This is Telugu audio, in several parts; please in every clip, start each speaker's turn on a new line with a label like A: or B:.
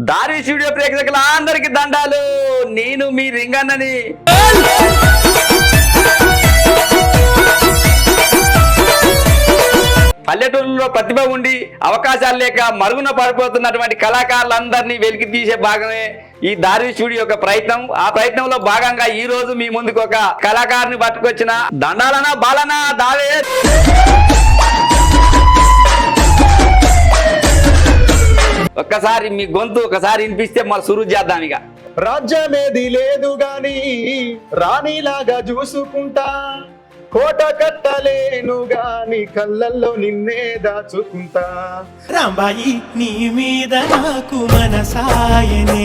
A: దారి స్టూడియో ప్రేక్షకుల అందరికి దండాలు. నేను మీ రింగన్నని. పల్లెటూరులో ప్రతిభ ఉండి అవకాశాలు లేక మరుగున పడిపోతున్నటువంటి కళాకారులందరినీ వెలికి తీసే భాగమే ఈ దారి స్టూడియో యొక్క ప్రయత్నం. ఆ ప్రయత్నంలో భాగంగా ఈ రోజు మీ ముందుకు ఒక కళాకారుని పట్టుకొచ్చిన దండాలనా బాలనా దావే. ఒక్కసారి మీ గొంతు ఒకసారి వినిపిస్తే మరి సురు చేద్దాం. ఇక
B: రాజ్యమేది లేదు గాని రాణిలాగా చూసుకుంటా, కోట కట్టలేను గాని కళ్ళల్లో నిన్నే దాచుకుంటా.
C: రాంబాయి నీ మీద నాకు మనసాయనే,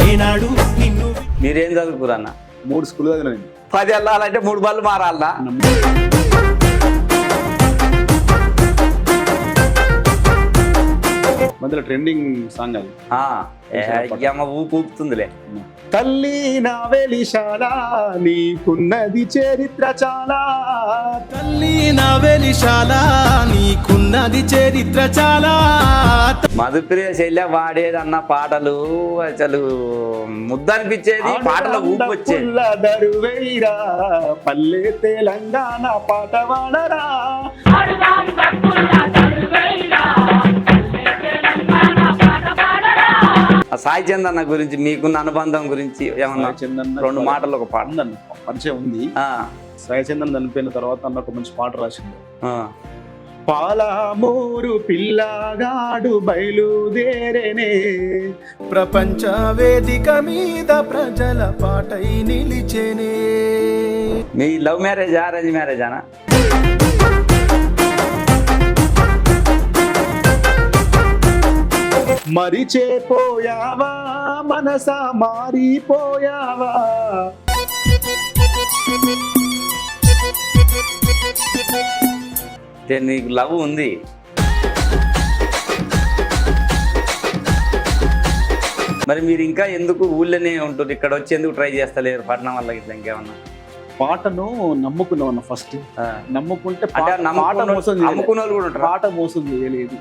C: ఏనాడు నిన్ను.
A: మీరేం చదువుకురన్న?
B: 3 స్కూల్ చదివిన.
A: 10 వెళ్ళాలంటే 3 బళ్ళు మారాలనా?
B: మధ్యలో ట్రెండింగ్ సాంగ్ అది.
A: ఊపుతుందిలే.
B: తల్లి నా వెలిశాలా నీకున్నది చరిత్ర చాలా,
C: తల్లి నా వెలిశాలా నీకున్నది చరిత్ర చాలా.
A: మధుప్రియ శైలి వాడేదన్న పాటలు అసలు ముద్ద అనిపించేది. పాటలో ఊపు వచ్చేది.
B: దరువైరా పల్లె తెలంగాణ పాట వాడరా.
A: సాయి చందన్న గురించి మీకున్న అనుబంధం గురించి ఏమన్నా 2 మాటలు ఒక పాట
B: పరిచయం ఉంది. సాయి చందన్ చనిపోయిన తర్వాత అన్న ఒక మంచి పాట రాసింది. పాలమూరు పిల్లగాడు బయలుదేరేనే,
C: ప్రపంచ వేదిక మీద ప్రజల పాటై నిలిచేనే.
A: మీ లవ్ మ్యారేజ్ అరేంజ్ మ్యారేజానా?
B: మరిచేపోయావా మనసా మారిపోయావా,
A: నీకు లవ్ ఉంది. మరి మీరు ఇంకా ఎందుకు ఊళ్ళోనే ఉంటుంది, ఇక్కడ వచ్చి ఎందుకు ట్రై చేస్తలేరు పట్టణం వల్ల ఇట్లా ఇంకేమన్నా?
B: పాటను నమ్ముకున్నావు ఫస్ట్. నమ్ముకుంటే
A: నమ్ముకున్న వాళ్ళు కూడా ఉంటారు.
B: పాట మోసం చేయలేదు,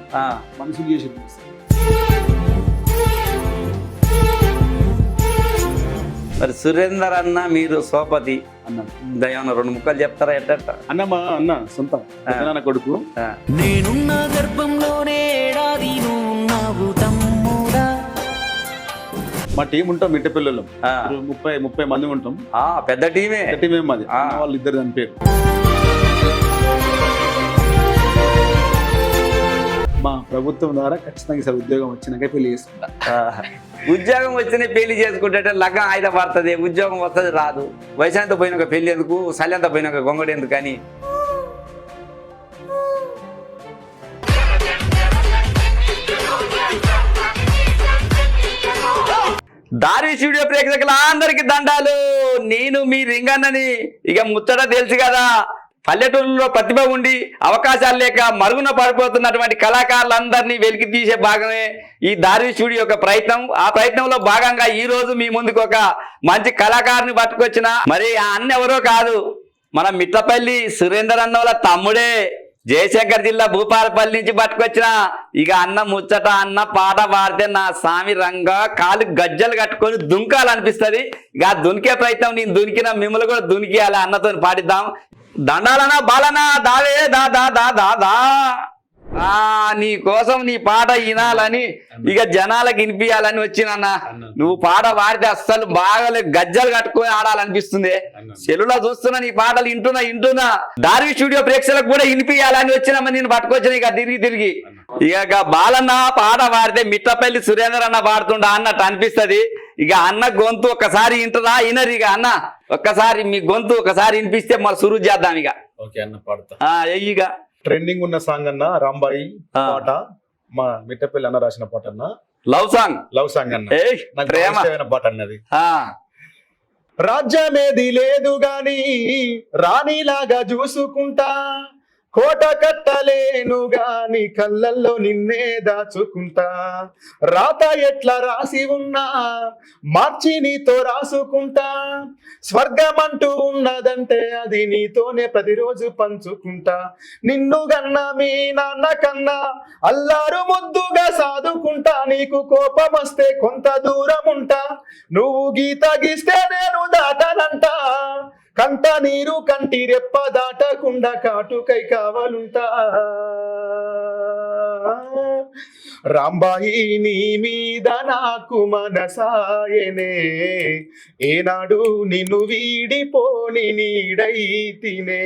B: మనుషులు చేసి.
A: మరి సురేందర్ అన్న మీరు సోపతి
B: అన్న
A: దయమన్న 2 ముక్కలు చెప్తారా? ఎట్ట
B: అన్న మా అన్న సొంత కొడుకు.
C: నేనున్న గర్భంలోనే ఏడాది నువ్వు తమ్ముడా.
B: మా టీం ఉంటాం మిట్టపిల్లలు 30 మంది ఉంటాం.
A: పెద్ద టీమే.
B: మాది. వాళ్ళు 2 చనిపోయారు. మా ప్రభుత్వం ద్వారా ఖచ్చితంగా సార్ ఉద్యోగం వచ్చినాక పెళ్లి చేసుకుంటా.
A: ఉద్యోగం వచ్చినా పెళ్లి చేసుకుంటే లగ్గం ఆయుధ పడుతుంది. ఉద్యోగం వస్తుంది రాదు. వయసంత పోయినాక పెళ్లి ఎందుకు, సల్యంత పోయినాక గొంగడి ఎందుకు అని. దారి స్టూడియో ప్రేక్షకుల అందరికి దండాలు. నేను మీ రింగన్నని. ఇక ముచ్చట తెలుసు కదా, పల్లెటూరులో ప్రతిభ ఉండి అవకాశాలు లేక మరుగున పడిపోతున్నటువంటి కళాకారులందరినీ వెలికి తీసే భాగమే ఈ దారి స్టూడియో యొక్క ప్రయత్నం. ఆ ప్రయత్నంలో భాగంగా ఈ రోజు మీ ముందుకు ఒక మంచి కళాకారుని పట్టుకొచ్చిన. మరి ఆ అన్న ఎవరో కాదు, మన మిట్లపల్లి సురేందర్ అన్న వాళ్ళ తమ్ముడే. జయశంకర్ జిల్లా భూపాలపల్లి నుంచి పట్టుకొచ్చిన. ఇక అన్న ముచ్చట, అన్న పాట పాడితే నా స్వామి రంగా కాలు గజ్జలు కట్టుకొని దుంకాలనిపిస్తుంది. ఇక దునికే ప్రయత్నం నేను దునికిన మిమ్మల్ని కూడా దునికియాలి. అన్నతో పాడిద్దాం. దండాలనా బాలనా దావే దా దా దా దా దా. నీ కోసం నీ పాట వినాలని ఇక జనాలకు వినిపించాలని వచ్చినన్నా. నువ్వు పాట పాడితే అస్సలు బాగా గజ్జలు కట్టుకొని ఆడాలనిపిస్తుంది. సెల్లులో చూస్తున్నా నీ పాటలు వింటున్నా. దారి స్టూడియో ప్రేక్షకులకు కూడా వినిపించాలని వచ్చినామా నేను పట్టుకొచ్చిన. ఇక తిరిగి ఇక బాలన్న పాట పాడితే మిట్టపల్లి సురేందర్ అన్న పాడుతుండ అన్నట్టు అనిపిస్తుంది. ఇక అన్న గొంతు ఒక్కసారి వింటరా వినరు. ఇక అన్న ఒక్కసారి మీ గొంతు ఒకసారి వినిపిస్తే మరి సురు చేద్దాం. ఇక
B: అన్న పాడతా.
A: ఇక
B: ట్రెండింగ్ ఉన్న సాంగ్ అన్న రాంబాయి పాట, మా మిట్టపల్లి అన్న రాసిన పాట అన్న. లవ్ సాంగ్ అన్న. ప్రేమ పాట అన్నది. రాజ్యమేది లేదు గాని రాణిలాగా చూసుకుంటా, కోట కట్టలేను గాని కళ్ళల్లో నిన్నే దాచుకుంటా, రాత ఎట్లా రాసి ఉన్నా మార్చి నీతో రాసుకుంటా, స్వర్గమంటూ ఉన్నదంటే అది నీతోనే ప్రతిరోజు పంచుకుంటా, నిన్ను గన్న మీ నాన్న కన్నా అల్లారు ముద్దుగా సాదుకుంటా, నీకు కోపం వస్తే కొంత దూరం ఉంటా, నువ్వు గీత గీస్తే నేను దాటనంట, కంట నీరు కంటి రెప్ప దాటకుండా కాటుకై కావాలుంటా, రాంబాయి నీ మీద నాకు మనసాయనే, ఏనాడు నిన్ను వీడిపోని నీడైతినే,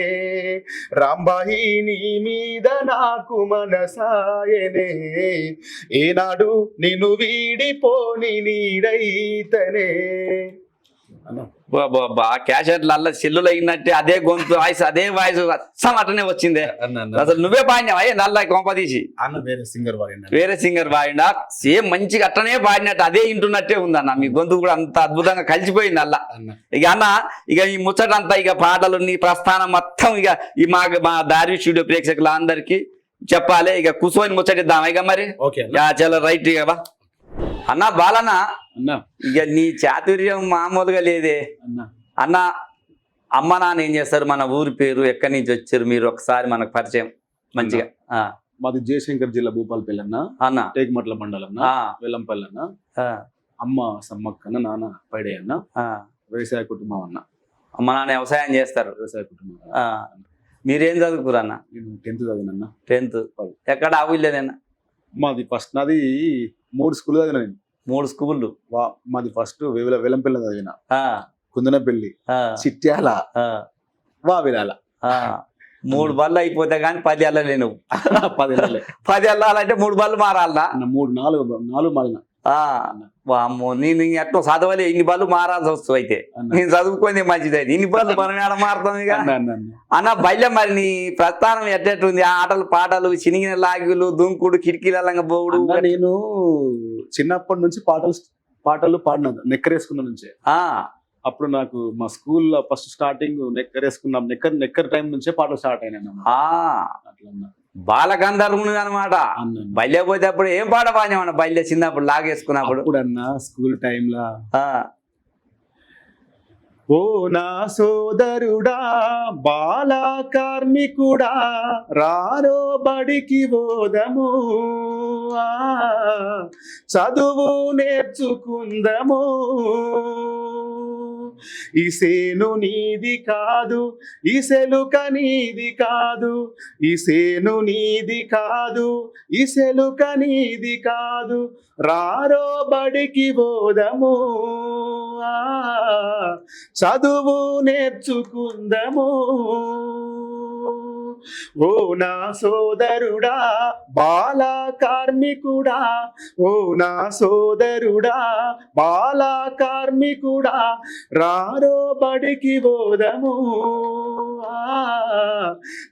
B: రాంబాయి నీ మీద నాకు మనసాయనే, ఏనాడు నిన్ను వీడిపోని నీడైతనే అన్నా.
A: క్యాషెట్ల సెల్లులు అయినట్టే అదే గొంతు వాయిస్ అదే వాయిస్ అచ్చం అట్టనే వచ్చిందే. అసలు నువ్వే పాడినావా నల్ల కొంప తీసి?
B: అన్న వేరే సింగర్ వాడినా.
A: వేరే సింగర్ పాడినా సేమ్ మంచిగా అట్టనే పాడినట్టు అదే వింటున్నట్టే ఉందన్న. మీ గొంతు కూడా అంత అద్భుతంగా కలిసిపోయింది అల్ల. ఇక అన్న ఇక ఈ ముచ్చటంతా ఇక పాటలు నీ ప్రస్థానం మొత్తం ఇక ఈ మా దారి స్టూడియో ప్రేక్షకులందరికీ చెప్పాలి. ఇక కూర్చొని ముచ్చటిద్దాం ఇక మరి. చాలా రైట్ ఇక అన్న బాలన్న, ఇక నీ చాతుర్యం మామూలుగా లేదే అన్న. అమ్మ నాన్న ఏం చేస్తారు, మన ఊరి పేరు, ఎక్కడి నుంచి వచ్చారు మీరు, ఒకసారి మనకు పరిచయం మంచిగా.
B: మాది జయశంకర్ జిల్లా భూపాలపల్లి అన్న,
A: అన్న
B: టేకుమట్ల మండలం వెల్లంపల్లి అన్న. అమ్మ సమ్మక్క, నాన్న పైడే అన్న, వ్యవసాయ కుటుంబం అన్న.
A: అమ్మ నాన్న వ్యవసాయం చేస్తారు,
B: వ్యవసాయ కుటుంబం.
A: మీరేం చదువుకురు అన్న?
B: నేను 10th చదివినన్న.
A: 10th ఎక్కడ ఆవులేదన్నా?
B: మాది ఫస్ట్ నాది 3 స్కూల్ చదివిన నేను.
A: 3 స్కూళ్ళు.
B: మాది ఫస్ట్ వెలంపల్లి చదివిన, కుందనపల్లి, చిట్యాల, వావిలాల.
A: 3 బళ్ళు అయిపోతే కానీ 10 వెళ్ళలే నువ్వు.
B: 10 వెళ్ళలే.
A: 10 వెళ్ళాలంటే 3 బళ్ళు మారాలనా?
B: 4 మారిన.
A: అమ్మో, నేను ఎట్లా చదవలే, ఇన్ని బళ్ళు మారాల్సి వస్తుంది. అయితే నేను చదువుకొని మంచిదైతే ఇన్ని బళ్ళు మనం ఏడ మారుతాం ఇక అన్న. బయట మరి నీ ప్రస్థానం ఎట్టేటుంది? ఆటలు పాటలు, చినిగిన లాగులు, దుంకుడు, కిటికీల బోవుడు.
B: నేను చిన్నప్పటి నుంచి పాటలు పాడినా, నెక్కరేసుకున్న నుంచే. అప్పుడు నాకు మా స్కూల్లో ఫస్ట్ స్టార్టింగ్ నెక్కరేసుకున్నాం, నెక్కర్ టైం నుంచే పాటలు స్టార్ట్ అయినా. అట్లా
A: బాలగంధర్వుని అనమాట. బయలు పోతే అప్పుడు ఏం పాట పాడినామన్న బయలు చిన్నప్పుడు లాగేసుకున్నప్పుడు?
B: అన్న స్కూల్ టైంలో ఓ నా సోదరుడా బాల కార్మికుడా రారో బడికి పోదము, చదువు నేర్చుకుందము, ఈ సేను నీది కాదు, ఈ సెలుక నీది కాదు, ఈ సేను నీది కాదు, ఈ సెలుక నీది కాదు, రారో బడికి పోదము, చదువు నేర్చుకుందము. ఓ నా సోదరుడా బాల కార్మికుడా, ఓ నా సోదరుడా బాల కార్మికుడా, రారో బడికి పోదము,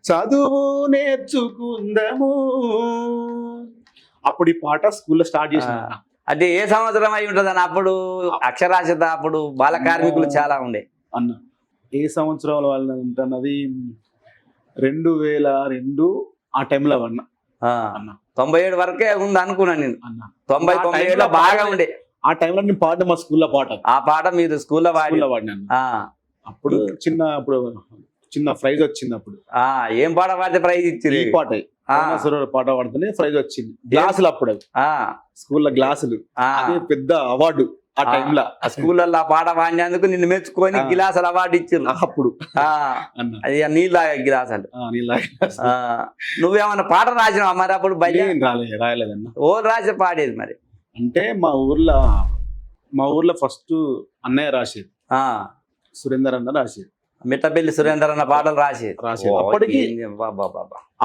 B: చదువు నేర్చుకుందము. అప్పుడు ఈ పాట స్కూల్లో స్టార్ట్ చేసిన.
A: అంటే ఏ సంవత్సరం అయి ఉంటుంది అన్న? అప్పుడు అక్షరాస్యత, అప్పుడు బాల కార్మికులు చాలా ఉండే
B: అన్న. ఏ సంవత్సరం వాళ్ళ ఉంటున్నది? 2002 ఆ టైంలో అన్న.
A: 97 వరకే ఉంది అనుకున్నాను నేను. 90-97 బాగా ఉండే.
B: ఆ టైంలో నేను పాడిన మా స్కూల్లో పాట.
A: ఆ పాట మీరు స్కూల్లో పాడినాను.
B: అప్పుడు చిన్న ప్రైజ్ వచ్చింది. అప్పుడు
A: ఏం పాట పాడితే ప్రైజ్ ఇచ్చింది?
B: ఈ పాట పాట పాడితేనే ప్రైజ్ వచ్చింది. గ్లాసులు అప్పుడు స్కూల్లో గ్లాసులు, పెద్ద అవార్డు ఆ టైంలో.
A: స్కూళ్ళల్లో పాట పాడినందుకు నిన్ను మెచ్చుకొని గిలాసులు అవార్డు ఇచ్చారు అప్పుడు. అది నీళ్ళ గిలాసాలు. నువ్వేమన్నా పాట రాసినావా మరి అప్పుడు?
B: రాయలేదన్న.
A: ఓ రాసి పాడేది మరి.
B: అంటే మా ఊర్లో ఫస్ట్ అన్నయ్య రాసేది, సురేందర్ అన్న రాసేది.
A: మిట్టపల్లి సురేందర్ అన్న పాటలు రాసేది.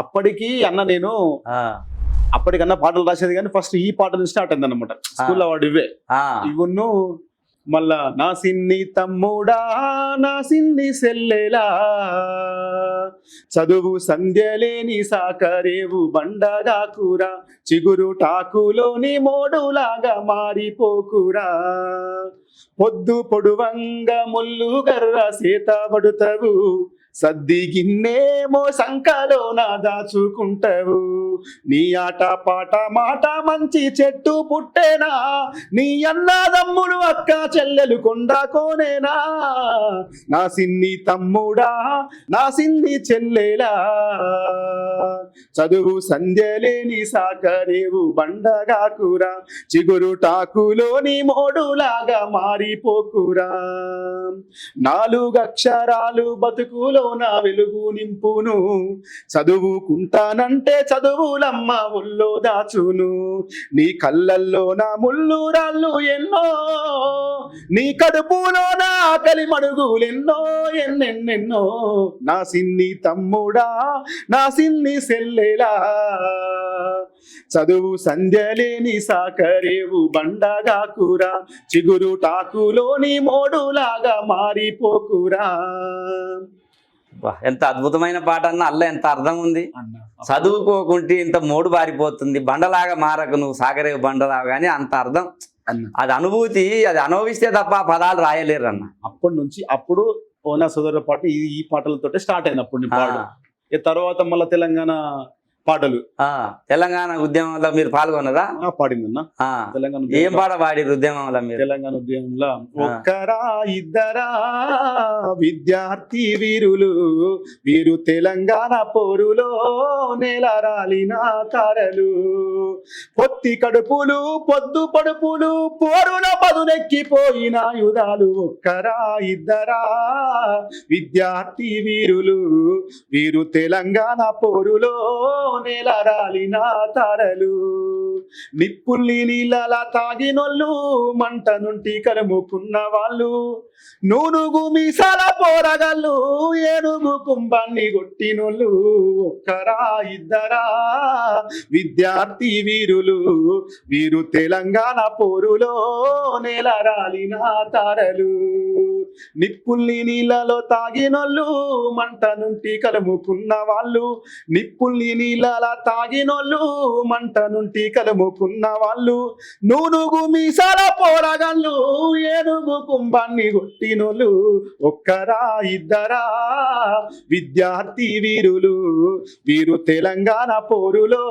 B: అప్పటికి అన్న నేను అప్పటికన్నా పాటలు రాసేది, కానీ ఫస్ట్ ఈ పాట నుంచి స్టార్ట్ అయింది అనమాట స్కూల్లో. వాడు ఇవన్ను మళ్ళా నా సిన్ని తమ్ముడా నా సిన్ని సెల్లెలా, చదువు సంధ్యలేని సాకరేవు బండగా కూర, చిగురు టాకులోని మోడులాగా మారిపోకురా, పొద్దు పొడువంగా ముల్లు గర్ర సీత పడుతవు, సద్ది గిన్నేమో సంకలో నా దాచుకుంటావు. నీ ఆట పాట మాట మంచి చెట్టు పుట్టేనా, నీ అన్నదమ్ములు అక్క చెల్లెలు కొండ కోనేనా, నా సిన్ని తమ్ముడా నా సిన్ని చెల్లెలా, చదువు సంధ్యలేని సాకరేవు బండగాకురా, చిగురు టాకులోని మోడులాగా మారిపోకురా, 4 అక్షరాలు బతుకులో నా వెలుగు నింపును, చదువుకుంటానంటే చదువులమ్మ ఒళ్ళో దాచును, నీ కళ్ళల్లో నా ముళ్ళు రాళ్ళు ఎన్నో, నీ కడుపులో నా ఆకలి మడుగులెన్నో ఎన్నెన్నెన్నో, నా సిన్ని తమ్ముడా నా సిన్ని సెల్లెలా, చదువు సంధ్యలేని సాకరేవు బండగాకురా, చిగురు టాకులోని మోడులాగా మారిపోకురా.
A: ఎంత అద్భుతమైన పాట అన్న, అల్ల ఎంత అర్థం ఉంది. చదువుకోకుంటే ఇంత మోడు బారిపోతుంది, బండలాగా మారకు నువ్వు సాగరేవు బండలాగా అని అంత అర్థం. అది అనుభూతి, అది అనుభవిస్తే తప్ప పదాలు రాయలేరు అన్న.
B: అప్పటి నుంచి అప్పుడు ఓనా సోదరుల పాట ఈ పాటలతోటే స్టార్ట్ అయినప్పుడు తర్వాత మళ్ళీ తెలంగాణ పాటలు.
A: తెలంగాణ ఉద్యమంలో మీరు పాల్గొన్నదా?
B: పాడిందన్న.
A: తెలంగాణ ఏం పాట పాడిరు ఉద్యమంలో మీరు?
B: తెలంగాణ ఉద్యమంలో ఒక్కరా ఇద్దరా విద్యార్థి వీరులు, వీరు తెలంగాణ పోరులో నేలరాలిన తారలు, పొత్తి కడుపులు పొద్దు పడుపులు పోరుల పదునెక్కిపోయిన యుధాలు, ఒక్కరా ఇద్దరా విద్యార్థి వీరులు, వీరు తెలంగాణ పోరులో నేలరాలిన తారలు, నిప్పుల్ని నీళ్ళలా తాగినోళ్ళు మంట నుండి కలుముకున్న వాళ్ళు, నూనుగు మీసాల పోరగళ్ళు ఏనుగు కుంభాన్ని కొట్టినోళ్ళు, ఒక్కరా ఇద్దరా విద్యార్థి వీరులు, వీరు తెలంగాణ పోరులో నేలరాలిన తారలు, నిప్పుల్ని నీళ్ళలో తాగినోళ్ళు మంట నుండి కలుముకున్న వాళ్ళు, నిప్పుల్ని నీళ్ళలా తాగినోళ్ళు మంట నుండి కలుముకున్న వాళ్ళు, నూనుగు మీసాల పోరగళ్ళు ఏనుగు కుంభాన్ని కొట్టినోళ్ళు, ఒక్కరా ఇద్దరా విద్యార్థి వీరులు, వీరు తెలంగాణ పోరులో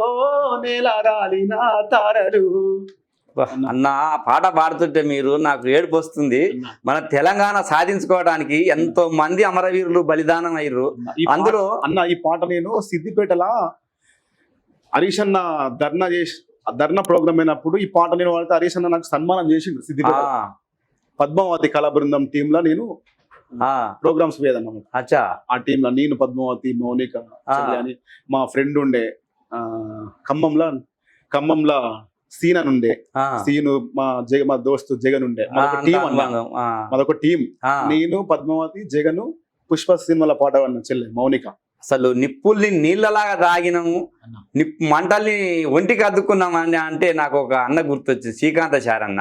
B: నేలరాలిన తారలు.
A: అన్న పాట పాడుతుంటే మీరు నాకు ఏడుపు వస్తుంది. మన తెలంగాణ సాధించుకోవడానికి ఎంతో మంది అమరవీరులు బలిదానం అయ్యారు. అందులో
B: అన్న ఈ పాట నేను సిద్దిపేటలా హరీష్ అన్న ధర్నా ప్రోగ్రామ్ అయినప్పుడు ఈ పాట నేను వాడితే హరీష్ అన్న నాకు సన్మానం చేసిండు. సిద్దిపేట పద్మావతి కళా బృందం టీమ్ లో నేను ప్రోగ్రామ్స్ పోయేదన్నమాట. ఆ టీమ్ లో నేను, పద్మావతి, మౌనిక అని మా ఫ్రెండ్ ఉండే, ఖమ్మంలో సీన్ అని ఉండే, సీను మా దోస్తు జగన్ ఉండే, మాదొక టీం. నేను, పద్మావతి, జగను, పుష్ప సినిమాల పాట అన్న చెల్లె మౌనిక.
A: అసలు నిప్పుల్ని నీళ్ళలాగా తాగినాము, మంటల్ని ఒంటికి అద్దుకున్నాం అని అంటే నాకు ఒక అన్న గుర్తొచ్చింది, శ్రీకాంత చారన్న.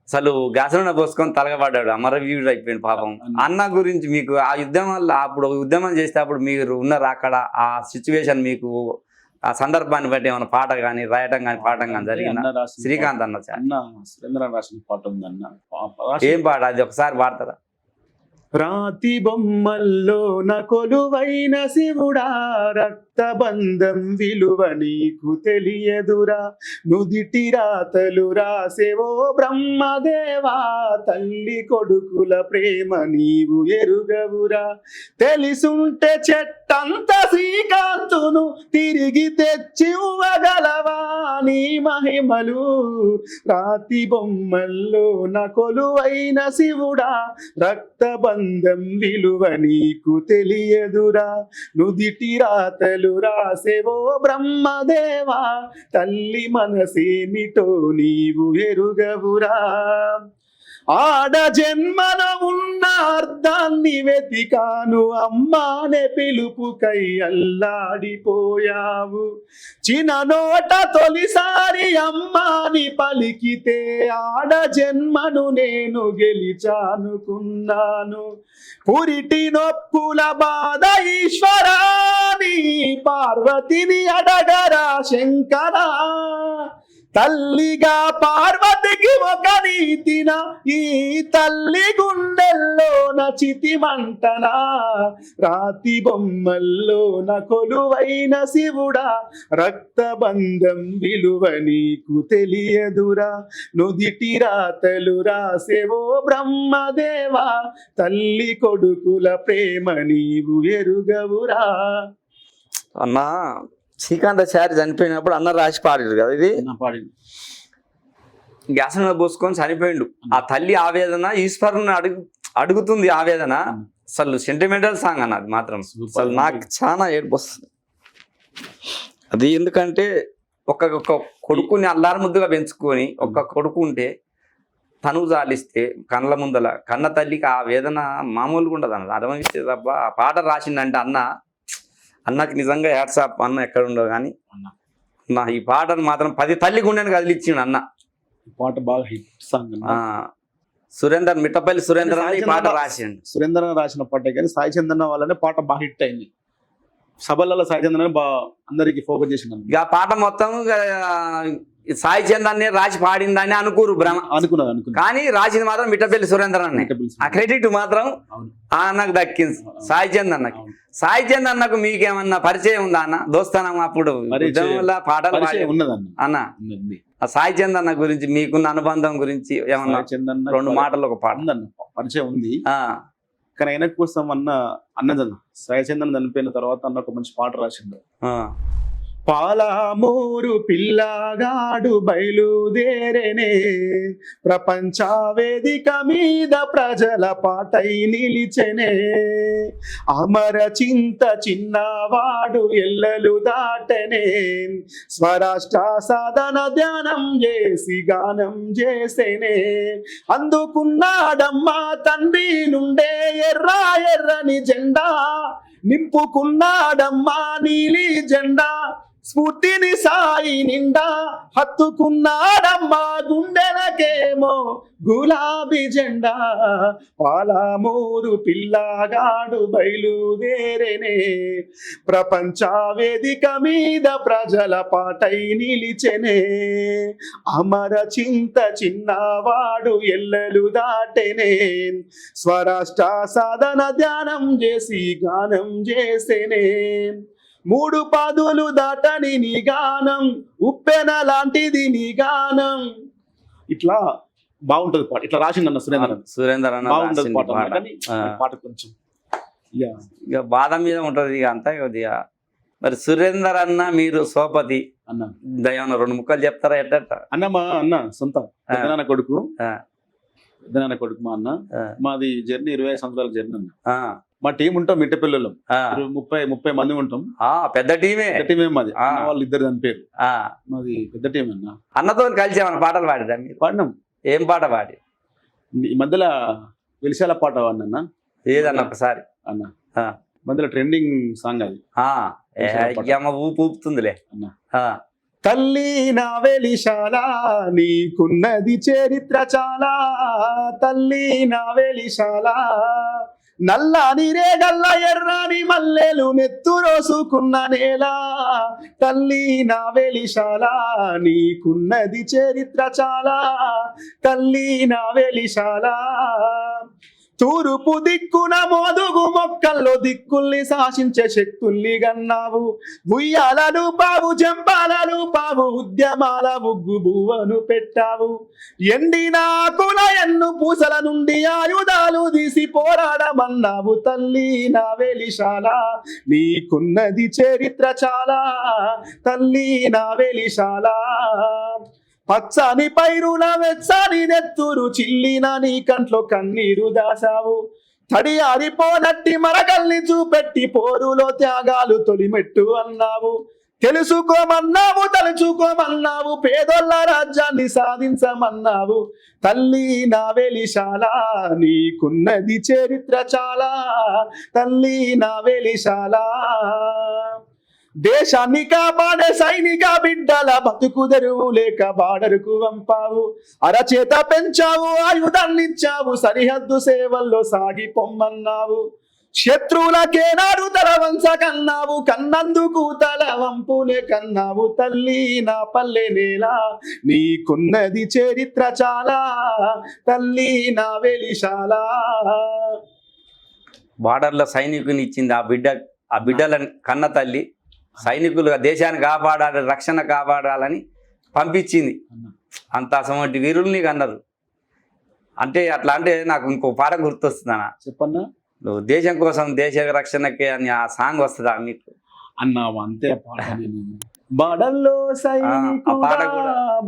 A: అసలు గ్యాసులను పోసుకొని తలగబడ్డాడు, అమరవీరుడు అయిపోయింది పాపం. అన్న గురించి మీకు ఆ యుద్ధం అప్పుడు ఉద్యమం చేస్తే అప్పుడు మీరు ఉన్నారా అక్కడ? ఆ సిచ్యువేషన్ మీకు ఆ సందర్భాన్ని బట్టి ఏమైనా పాట కానీ రాయటం కానీ పాడటం కానీ జరిగింది? శ్రీకాంత్ అన్న
B: రాసిన పాట ఉందన్న.
A: ఏం పాట అది ఒకసారి పాడతారా?
B: రాతి బొమ్మల్లో కొలువైన శివుడా, రక్తబంధం విలువ నీకు తెలియదురా, నుదిటి రాతలు రాసేవో బ్రహ్మదేవా, తల్లి కొడుకుల ప్రేమ నీవు ఎరుగవురా, తెలిసుంటే చెట్టంత శ్రీకాంతును తిరిగి తెచ్చి ఇవ్వగలవా నీ మహిమలు, రాతి బొమ్మల్లో కొలువైన శివుడా, రక్తబంధం విలువ నీకు తెలియదురా, నుదిటి రాతలు రాసేవో బ్రహ్మదేవా, తల్లి మనసేమిటో నీవు ఎరుగవురా, ఆడ జన్మన ఉన్న అర్థాన్ని వెతికాను, అమ్మానే పిలుపుకై అల్లాడిపోయావు, చిన్ననోట తొలిసారి అమ్మాని పలికితే ఆడ జన్మను నేను గెలిచానుకున్నాను, పురిటి నొప్పుల బాధ ఈశ్వరాని పార్వతిని అడగరా శంకరా, తల్లిగా పార్వతికి ఒక నీ
C: నైతిన ఈ తల్లి గుండెల్లో నచితి మంటనా రాతి బొమ్మల్లో కొలువైన శివుడా రక్తబంధం విలువ నీకు తెలియదురా నుదిటి రాతలు రాసేవో బ్రహ్మదేవా తల్లి కొడుకుల ప్రేమ నీవు ఎరుగవురా.
A: అన్న శ్రీకాంతాచారి చనిపోయినప్పుడు అన్న రాసి పాడారు కదా ఇది
B: పాడింది.
A: గ్యాస్ మీద పోసుకొని చనిపోయిండు. ఆ తల్లి ఆవేదన ఈశ్వరుని అడుగుతుంది ఆవేదన. అసలు సెంటిమెంటల్ సాంగ్ అన్న అది మాత్రం. అసలు నాకు చాలా ఏడుపు వస్తుంది అది. ఎందుకంటే ఒక్క కొడుకుని అల్లారు ముద్దుగా పెంచుకొని ఒక్క కొడుకు ఉంటే తను జాలిస్తే కళ్ళ ముందల కన్న తల్లికి ఆ వేదన మామూలుగా ఉండదు అన్నది. అర్థమైతే తప్ప ఆ పాట రాసిందంటే అన్నకి నిజంగా యాడ్సాప్ అన్న ఎక్కడ ఉండవు కానీ నా ఈ పాటను మాత్రం 10 తల్లి గుండెని కదిలిచ్చిండు అన్న.
B: పాట బాగా హిట్ సాంగ్.
A: సురేందర్ మిట్టపల్లి సురేందర్ అని ఈ పాట రాసిండు.
B: సురేందర్ రాసిన పాటే కానీ సాయి చందన వల్లనే పాట బాగా హిట్ అయింది. సభలలో సాయి చందన బాగా అందరికి ఫోకస్ చేసింది.
A: ఇక ఆ పాట మొత్తం సాయి చందన్ రాసి పాడిందని అనుకోరు
B: అనుకున్నారు
A: కానీ రాసింది మాత్రం మిట్టపల్లి సురేందర్ అన్న. ఆ క్రెడిట్ మాత్రం ఆ అన్నకు దక్కింది, సాయి చంద్ అన్నకి. సాయి చంద్ అన్నకు మీకేమన్నా పరిచయం ఉందా అన్న? దోస్తానం అప్పుడు పాటలు అన్న. ఆ సాయి చంద్ అన్న గురించి మీకున్న అనుబంధం గురించి ఏమన్నా 2 మాటలు ఒక పాట
B: పరిచయం ఉంది. కానీ ఆయన కోసం అన్నదన్న సాయి చందన్ చనిపోయిన తర్వాత అన్న ఒక మంచి పాట రాసిండు. పాలమూరు పిల్లగాడు బయలుదేరేనే ప్రపంచ వేదిక మీద ప్రజల పాటై నిలిచెనే అమర చింత చిన్నవాడు ఎల్లలు దాటనే స్వరాష్ట్ర సాధన ధ్యానం చేసి గానం చేసేనే అందుకున్నాడమ్మా తండ్రి నుండే ఎర్రని జెండా నింపుకున్నాడమ్మా నీలి జెండా స్ఫూర్తిని సాయి నిండా హత్తుకున్నాడమ్మా గుండెలకేమో గులాబీ జెండా పాలమూరు పిల్లగాడు బయలుదేరేనే ప్రపంచ వేదిక మీద ప్రజల పాటై నిలిచెనే అమర చింత చిన్నవాడు ఎల్లలు దాటెనే స్వరాష్ట్ర సాధన ధ్యానం చేసి గానం చేసేనే 3 పాదులు దాటని నీ గానం ఉప్పెన లాంటిది నీ గానం. ఇట్లా బాగుంటది పాట. ఇట్లా రాసిందన్న సురేందర్ అన్న బాగుంటది పాట. కొంచెం
A: ఇక బాధ మీద ఉంటది ఇక అంతా కొద్దిగా. మరి సురేందర్ అన్న మీరు సోపతి
B: అన్న
A: దయన 2 ముక్కలు చెప్తారా? ఎట్ట
B: అన్న సొంతం పెద్దనాన్న కొడుకు మా అన్న. మాది జర్నీ 25 సంవత్సరాల జర్నీ అన్న. మా టీం ఉంటాం మిట్టపల్లిలో 30 మంది ఉంటాం.
A: పెద్ద టీమే
B: మాది. వాళ్ళు 2 చనిపోయారు. మాది పెద్ద టీం అన్న.
A: అన్నతో కలిసి ఏమన్నా పాటలు పాడిరా మీరు?
B: పాడినాం.
A: ఏం పాట పాడి?
B: ఈ మధ్యలో వెలిశాల పాట వాడినన్నా.
A: ఏదన్నా ఒకసారి
B: అన్న మధ్యలో ట్రెండింగ్ సాంగ్ అది.
A: ఊపు ఊపుతుందిలే అన్న.
C: తల్లి నా వెలిశాల నీకున్నది చరిత్ర చాలా తల్లి నా వెలిశాల నల్లని రేగల్ల ఎర్రని మల్లెలు నెత్తు రోసుకున్న నేల తల్లి నా వెలిశాల నీకున్నది చరిత్ర చాలా తల్లి నా వెలిశాల తూర్పు దిక్కున మోదుగు మొక్కల్లో దిక్కుల్ని శాసించే శక్తుల్ని గన్నావు ఉయ్యాలను పావు జంపాలను పావు ఉద్యమాల ముగ్గు బువ్వను పెట్టావు ఎండిన ఆకుల ఎన్ను పూసల నుండి ఆయుధాలు తీసి పోరాడమన్నావు తల్లి నా వెలిశాల నీకున్నది చరిత్ర చాలా తల్లి నా వెలిశాల పచ్చని పైరున వెచ్చని నెత్తురు చిల్లిన నీ కంట్లో కన్నీరు దాసావు తడి ఆరిపోనట్టి మరకల్ని చూపెట్టి పోరులో త్యాగాలు తొలిమెట్టు అన్నావు తెలుసుకోమన్నావు తలుచుకోమన్నావు పేదోళ్ళ రాజ్యాన్ని సాధించమన్నావు తల్లి నా వెలిశాల నీకున్నది చరిత్ర చాలా తల్లి నా వెలిశాల దేశాన్ని కాపాడే సైనిక బిడ్డల బతుకు తెరువు లేక బార్డర్కు పంపావు అరచేత పెంచావు ఆయుధాన్నిచ్చావు సరిహద్దు సేవల్లో సాగి పొమ్మన్నావు శత్రువులకేనాడు తల వంచ కన్నావు, కన్నందుకు తల వంపునే కన్నావు తల్లి నా పల్లె నేల, నీకున్నది చరిత్ర చాలా తల్లి నా వెలిశాల.
A: బార్డర్లో సైనికుని ఇచ్చింది ఆ బిడ్డల కన్న తల్లి. సైనికులు దేశాన్ని కాపాడాలి, రక్షణ కాపాడాలని పంపించింది. అంత అసమంటి వీరుల్ని కన్నారు. అంటే అట్లా అంటే నాకు ఇంకో పాట గుర్తొస్తుందన్న.
C: చెప్పన్నా.
A: నువ్వు దేశం కోసం దేశ రక్షణకి అని ఆ సాంగ్ వస్తుందా మీకు?
C: అన్నావు అంతే పాట. బాడల్లో సైనికుడా,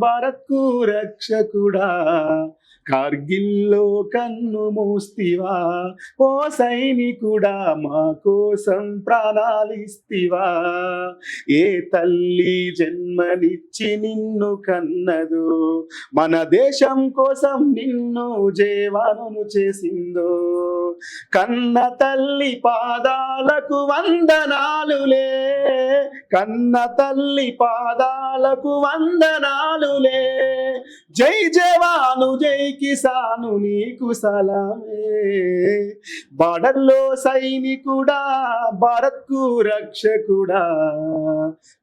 C: భారత్ కు రక్షకుడా, కార్గిల్లో కన్ను మూస్తివా, ఓ సైనికుడా మా కోసం ప్రాణాలిస్తివా, ఏ తల్లి జన్మనిచ్చి నిన్ను కన్నదో, మన దేశం కోసం నిన్ను జేవాను చేసిందో, కన్న తల్లి పాదాలకు వందనాలులే, కన్న తల్లి పాదాలకు వందనాలులే, జై జవాను జై కిసాను నీకు సలామే, బార్డర్లో సైనికుడా, భారత్ కు రక్షకుడా,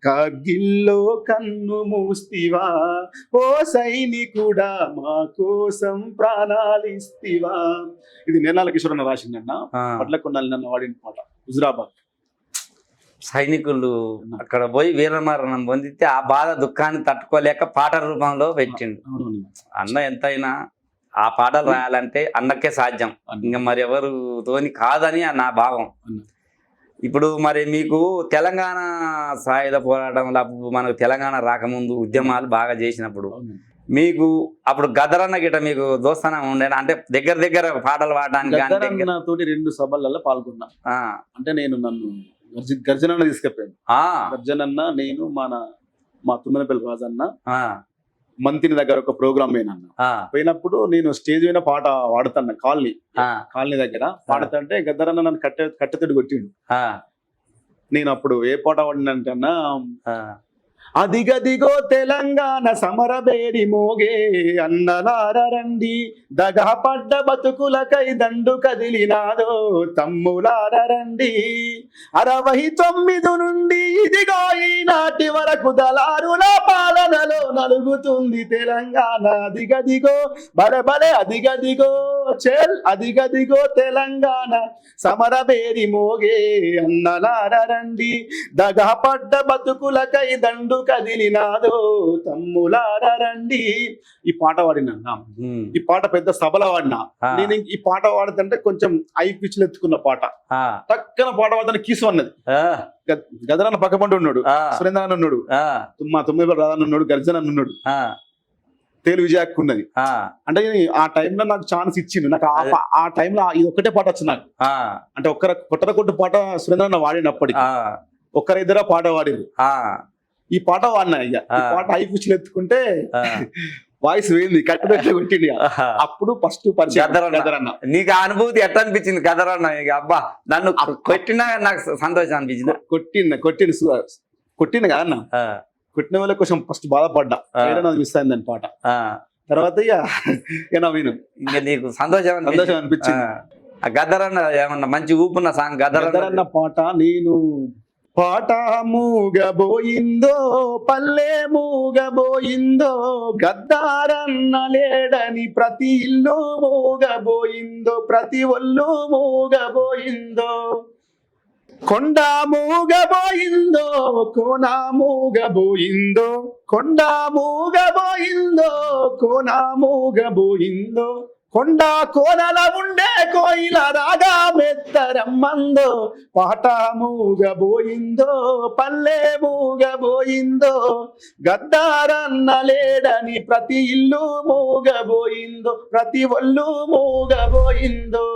C: కార్గిల్లో కన్ను మూస్తివా, ఓ సైనికుడా మా కోసం ప్రాణాలిస్తివా. ఇది నేనాల కిషోర్ రాసిందన్న, పట్లకొండలి నన్ను వాడిన పాట, హుజురాబాద్.
A: సైనికులు అక్కడ పోయి వీరమరణం పొందితే ఆ బాధ దుఃఖాన్ని తట్టుకోలేక పాట రూపంలో పెట్టిండు. అన్న ఎంతైనా ఆ పాటలు రాయాలంటే అన్నకే సాధ్యం, ఇంకా మరి ఎవరు తోని కాదని నా భావం. ఇప్పుడు మరి మీకు తెలంగాణ సాయుధ పోరాటంలో అప్పుడు మనకు తెలంగాణ రాకముందు ఉద్యమాలు బాగా చేసినప్పుడు మీకు అప్పుడు గదరన్న గిట మీకు దోస్తానం ఉండేనా? అంటే దగ్గర పాటలు పాడడానికి
B: తోటి 2 సభలలో పాల్గొన్నా. అంటే నేను నన్ను గర్జనన్న తీసుకెళ్ళాను. గర్జనన్న నేను మా తుమ్మనపల్లి రాజన్న మంత్రి దగ్గర ఒక ప్రోగ్రామ్ పోయినప్పుడు నేను స్టేజ్ మీద పాట వాడుతున్నా. కాలనీ దగ్గర పాడుతుంటే గద్దరన్న నన్ను కట్టెతోటి కొట్టిండు. నేను అప్పుడు ఏ పాట వాడినంటే అన్న, అదిగదిగో తెలంగాణ సమరబేరి మోగే అన్నలారండి, దగపడ్డ బతుకులకై దండు కదిలినాదో తమ్ములారండి, 69 నుండి ఇదిగో ఈనాటి వరకు దళారుల పాలనలో నలుగుతుంది తెలంగాణ, అదిగదిగో బలబలే అదిగదిగో అదిగదిగో తెలంగాణ సమరబేరి మోగే అన్నలారండి, దగపడ్డ బతుకులకై దండు కదిలినాదో తమ్ములారండి. ఈ పాట వాడినా, ఈ పాట పెద్ద సభలో వాడినా. నేను ఈ పాట వాడుతుంటే కొంచెం ఐ పిచ్లు ఎత్తుకున్న పాట, టక్కన పాట వాడుతుంటే కీసు అన్నది. గదరన్న పక్కపంట ఉన్నాడు, సురేంద్ర అన్న ఉన్నాడు, మా 9 రాధన్న ఉన్నాడు, గర్జన ఉన్నాడు, తేలు విజయాకు ఉన్నది. అంటే ఆ టైంలో నాకు ఛాన్స్ ఇచ్చిండు. నాకు ఆ టైంలో ఇది ఒక్కటే పాట వచ్చింది నాకు. అంటే కొట్టర కొట్టు పాట సురేంద్ర వాడినప్పటికీ ఒక్కరిద్దరా పాట వాడిరు. ఈ పాట వాడినా. ఇక ఈ పాట హై పిచ్లు ఎత్తుకుంటే వాయిస్ వేయింది, కట్టబెట్ట కొట్టింది. అప్పుడు ఫస్ట్ గదరన్న.
A: నీకు ఆ అనుభూతి ఎట్లా అనిపించింది గదరన్న? అబ్బా నన్ను కొట్టినా నాకు సంతోషం అనిపించింది.
B: కొట్టింది కదా అన్న, కొట్టిన వాళ్ళ కొంచెం ఫస్ట్ బాధపడ్డా, మిస్ అయిందని పాట. తర్వాత ఇక నవ్వును,
A: ఇంకా నీకు సంతోషం
B: అనిపించింది.
A: గదరన్న ఏమన్నా మంచి ఊపున్న సాంగ్ గదరన్న
C: పాట. నేను పాట మూగబోయిందో పల్లె మూగబోయిందో, గద్దారన్న లేడని ప్రతి ఇల్లు మూగబోయిందో, ప్రతి ఒళ్ళు మూగబోయిందో, కొండ మూగబోయిందో కోన మూగబోయిందో, కొండ మూగబోయిందో కోన మూగబోయిందో, కొండ కోనల ఉండే కోయిల రాగా మెత్తరమ్మందో, పాట మూగబోయిందో పల్లె మూగబోయిందో, గద్దారన్న లేడని ప్రతి ఇల్లు మూగబోయిందో, ప్రతి ఒళ్ళు మూగబోయిందో,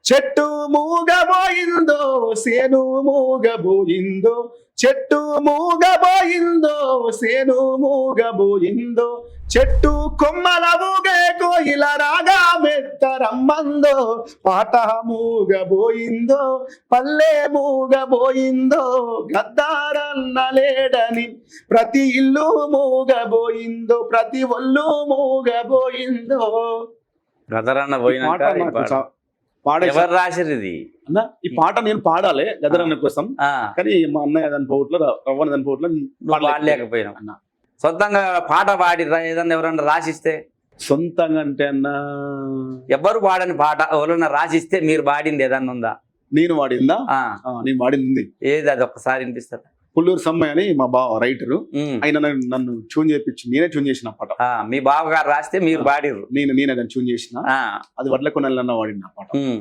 C: చెట్టు మూగబోయిందో సేను మూగబోయిందో, చెట్టు మూగబోయిందో సేను మూగబోయిందో, చెట్టు కొమ్మల మూగే కోయిల రాగా మెత్తరమ్మందో, పాట మూగబోయిందో పల్లె మూగబోయిందో, గద్దారన్న లేడని ప్రతి ఇల్లు మూగబోయిందో, ప్రతి ఒళ్ళు మూగబోయిందో.
A: గదరన్న పోయినాక
B: పాడే
A: ఎవరు రాసిరు ఇది?
B: అన్న ఈ పాట నేను పాడాలి గదరన్న కోసం,
A: ఆ,
B: కానీ మా అన్నయ్య దాని పోట్లో రవ్వన్న దాని పోట్లో
A: నువ్వు పాడలేకపోయినావు
B: అన్న.
A: సొంతంగా పాట పాడి ఏదన్నా ఎవరన్నా రాసిస్తే?
B: సొంతంగా అంటే అన్న
A: ఎవరు పాడని పాట ఎవరన్నా రాసిస్తే మీరు పాడింది ఏదన్నా ఉందా?
B: నేను వాడిందా?
A: ఆ,
B: నేను వాడింది ఉంది.
A: ఏది అది ఒక్కసారి వినిపిస్తారా?
B: పుల్లూరు సమ్మయ్య అని మా బావ రైటరు,
A: ఉమ్.
B: ఆయన నన్ను ట్యూన్ చేయించి నేనే ట్యూన్ చేసిన పాట.
A: ఆ, మీ బావగారు రాస్తే మీరు పాడిర్రు.
B: నేనే దాన్ని ట్యూన్ చేసిన.
A: ఆ,
B: అది వడ్ల కొనలన్న వాడిన పాట.
A: ఉమ్.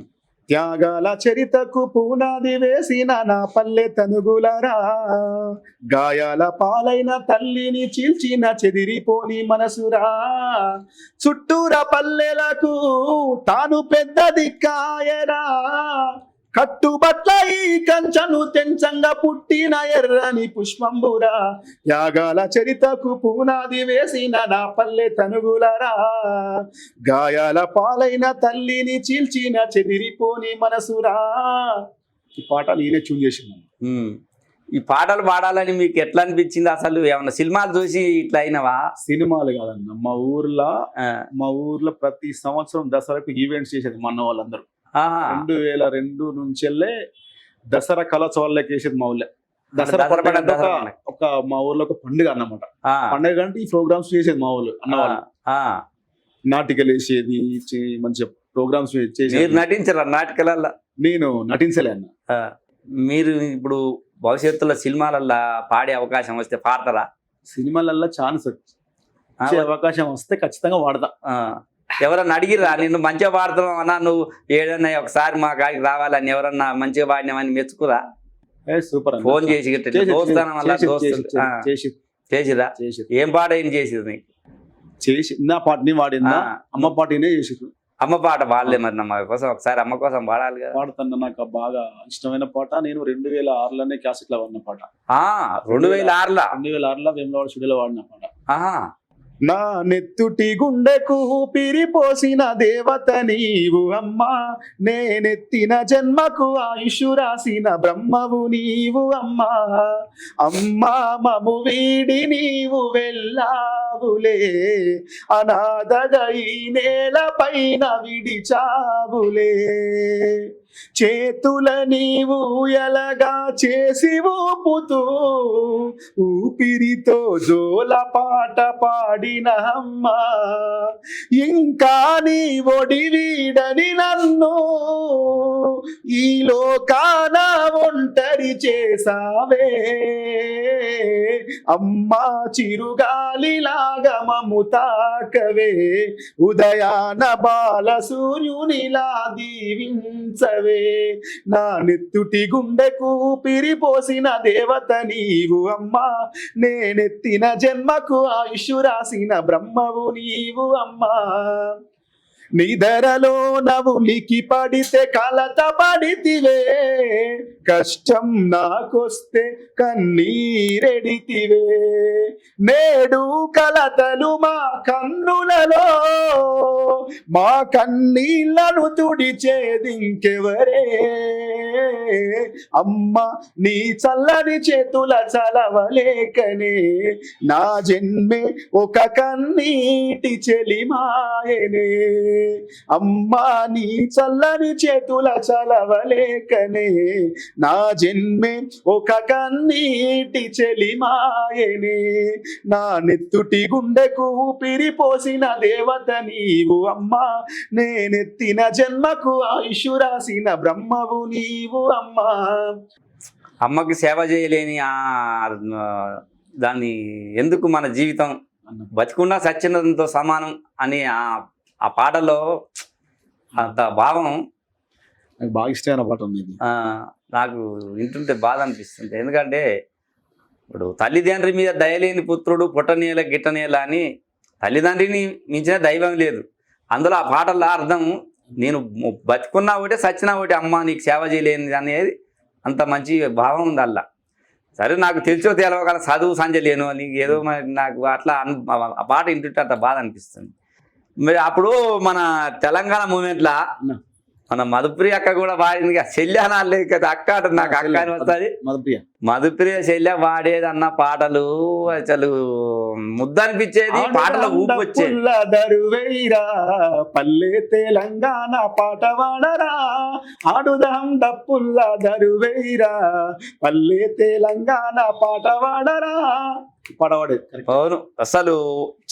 C: త్యాగాల చరితకు పునాది వేసిన నా పల్లె తనుగులరా, గాయాల పాలైన తల్లిని చీల్చిన చెదిరిపోని మనసురా, చుట్టూర పల్లెలకు తాను పెద్ద దిక్కాయరా, కట్టుబట్ల ఈ కంచను తెంచంగా పుట్టిన ఎర్రని పుష్పంబురా, యాగాల చరితకు పునాది వేసిన నా పల్లె తనుగులరా, గాయాల పాలైన తల్లిని చీల్చిన చెదిరిపోని మనసురా.
B: ఈ పాట నేనే ట్యూన్ చేసినాను.
A: ఉమ్. ఈ పాటలు పాడాలని మీకు ఎట్లా అనిపించింది? అసలు ఏమన్నా సినిమాలు చూసి ఇట్లా అయినవా?
B: సినిమాలు కాదన్న, మా ఊర్లో ప్రతి సంవత్సరం దసరాకు ఈవెంట్స్ చేసేది మా అన్న వాళ్ళందరూ. 2002 నుంచెల్లే దసరా కళోత్సవాల్లోకి వేసేది మా ఊళ్ళో. దసరా ఒక మా ఊర్లో ఒక పండుగ అన్నమాట. పండుగ అంటే ఈ ప్రోగ్రామ్స్ చేసేది మా ఊళ్ళు అన్న వాళ్ళు. నాటికలు వేసేది, మంచిగా ప్రోగ్రామ్స్ చేసేది.
A: మీరు నటించరా నాటకాలల్లో?
B: నేను నటించలే అన్న.
A: మీరు ఇప్పుడు భవిష్యత్తులో సినిమాలల్లో పాడే అవకాశం వస్తే పాడతారా?
B: సినిమాలల్లో ఛాన్స్ వచ్చే అవకాశం వస్తే ఖచ్చితంగా వాడతా.
A: ఎవరన్నా అడిగిరా నిన్ను మంచిగా పాడుతున్నావు అన్నా, నువ్వు ఏదన్నా ఒకసారి మా కాడికి రావాలని ఎవరన్నా మంచిగా పాడినామని మెచ్చుకురా?
B: సూపర్.
A: ఫోన్ చేసి చేసిరా? ఏం పాట ఏం చేసిరు నీకు?
B: చేసి నా పాటని వాడిందా, అమ్మ పాటనే చేసిరు.
A: అమ్మ పాట పాడలే మరి మా కోసం ఒకసారి అమ్మ కోసం పాడాలి కదా.
B: పాడుతున్నా, నాకు బాగా ఇష్టమైన పాట. నేను 2006లోనే క్యాసెట్ లో వాడిన పాట.
A: 2006లో
B: 2006లో వేములవాడ స్టూడియోలో వాడిన పాట.
C: నా నెత్తుటి గుండెకు పిరిపోసిన దేవత నీవు అమ్మా, నేనెత్తిన జన్మకు ఆయుషు రాసిన బ్రహ్మవు నీవు అమ్మా, అమ్మా మము వీడి నీవు వెళ్ళావులే, అనాథగా ఈ నేల పైన విడిచావులే, చేతుల నీవు ఎలగా చేసి ఊపుతూ ఊపిరితో జోల పాట పాడిన అమ్మా, ఇంకా నీ ఒడి వీడని నన్ను ఈ లోకాన ఒంటరి చేసావే, అమ్మా చిరుగాలిలాగా మము తాకవే, ఉదయాన బాల సూర్యునిలా దీవించవే, నా నెత్తుటి గుండెకు పిరిపోసిన దేవత నీవు అమ్మా, నేనెత్తిన జన్మకు ఆయుషు రాసిన బ్రహ్మవు నీవు అమ్మా, నిదరలో నవ్వులికి పడితే కలత పడితివే, కష్టం నాకొస్తే కన్నీరెడితివే, నేడు కలతలు మా కన్నులలో, మా కన్నీళ్లను తుడిచేదింకెవరే, అమ్మ నీ చల్లని చేతుల చలవలేకనే నా జన్మే ఒక కన్నీటి చెలిమాయనే, అమ్మా నీ చల్లని చేతుల చలవలేకనే నా జన్మే ఒక కన్నీటి చెలిమాయనే, నా నెత్తుటి గుండెకు పిరిపోసిన దేవత నీవు అమ్మా, నేనెత్తిన జన్మకు ఆయుషు రాసిన బ్రహ్మవు నీవు అమ్మా.
A: అమ్మకి సేవ చేయలేని దాన్ని ఎందుకు మన జీవితం బతికున్నా సచ్చినంతో సమానం అని ఆ పాటలో అంత భావం
B: నాకు బాగా ఇష్టమైన పాట ఉంది.
A: నాకు వింటుంటే బాధ అనిపిస్తుంది. ఎందుకంటే ఇప్పుడు తల్లిదండ్రి మీద దయలేని పుత్రుడు పుట్టనేల గిట్టనేల అని తల్లిదండ్రిని మించిన దైవం లేదు. అందులో ఆ పాటల్లో అర్థం నేను బతికున్నా ఒకటే సచ్చినా ఒకటి అమ్మ నీకు సేవ చేయలేని అనేది అంత మంచి భావం ఉంది అలా. సరే నాకు తెలిసో తెలవగల చదువు సంజలేను అని ఏదో నాకు అట్లా ఆ పాట వింటుంటే అంత బాధ అనిపిస్తుంది. మరి అప్పుడు మన తెలంగాణ మూమెంట్లా మన మధుప్రియ అక్క కూడా పాడింది. చెల్లి అనాలి కదా, అక్క అంటే నాకు అక్క అని వస్తుంది. మధుప్రియ శైలి వాడేదన్న పాటలు అసలు ముద్ద అనిపించేది, పాటలో ఊపు వచ్చేది.
C: దరువైరా పల్లె తెలంగాణ పాట వాడరా, ఆడుదాం డప్పుల్ల దరువైరా పల్లె తెలంగాణ పాట వాడరా, పాడవాడేది.
A: అవును, అసలు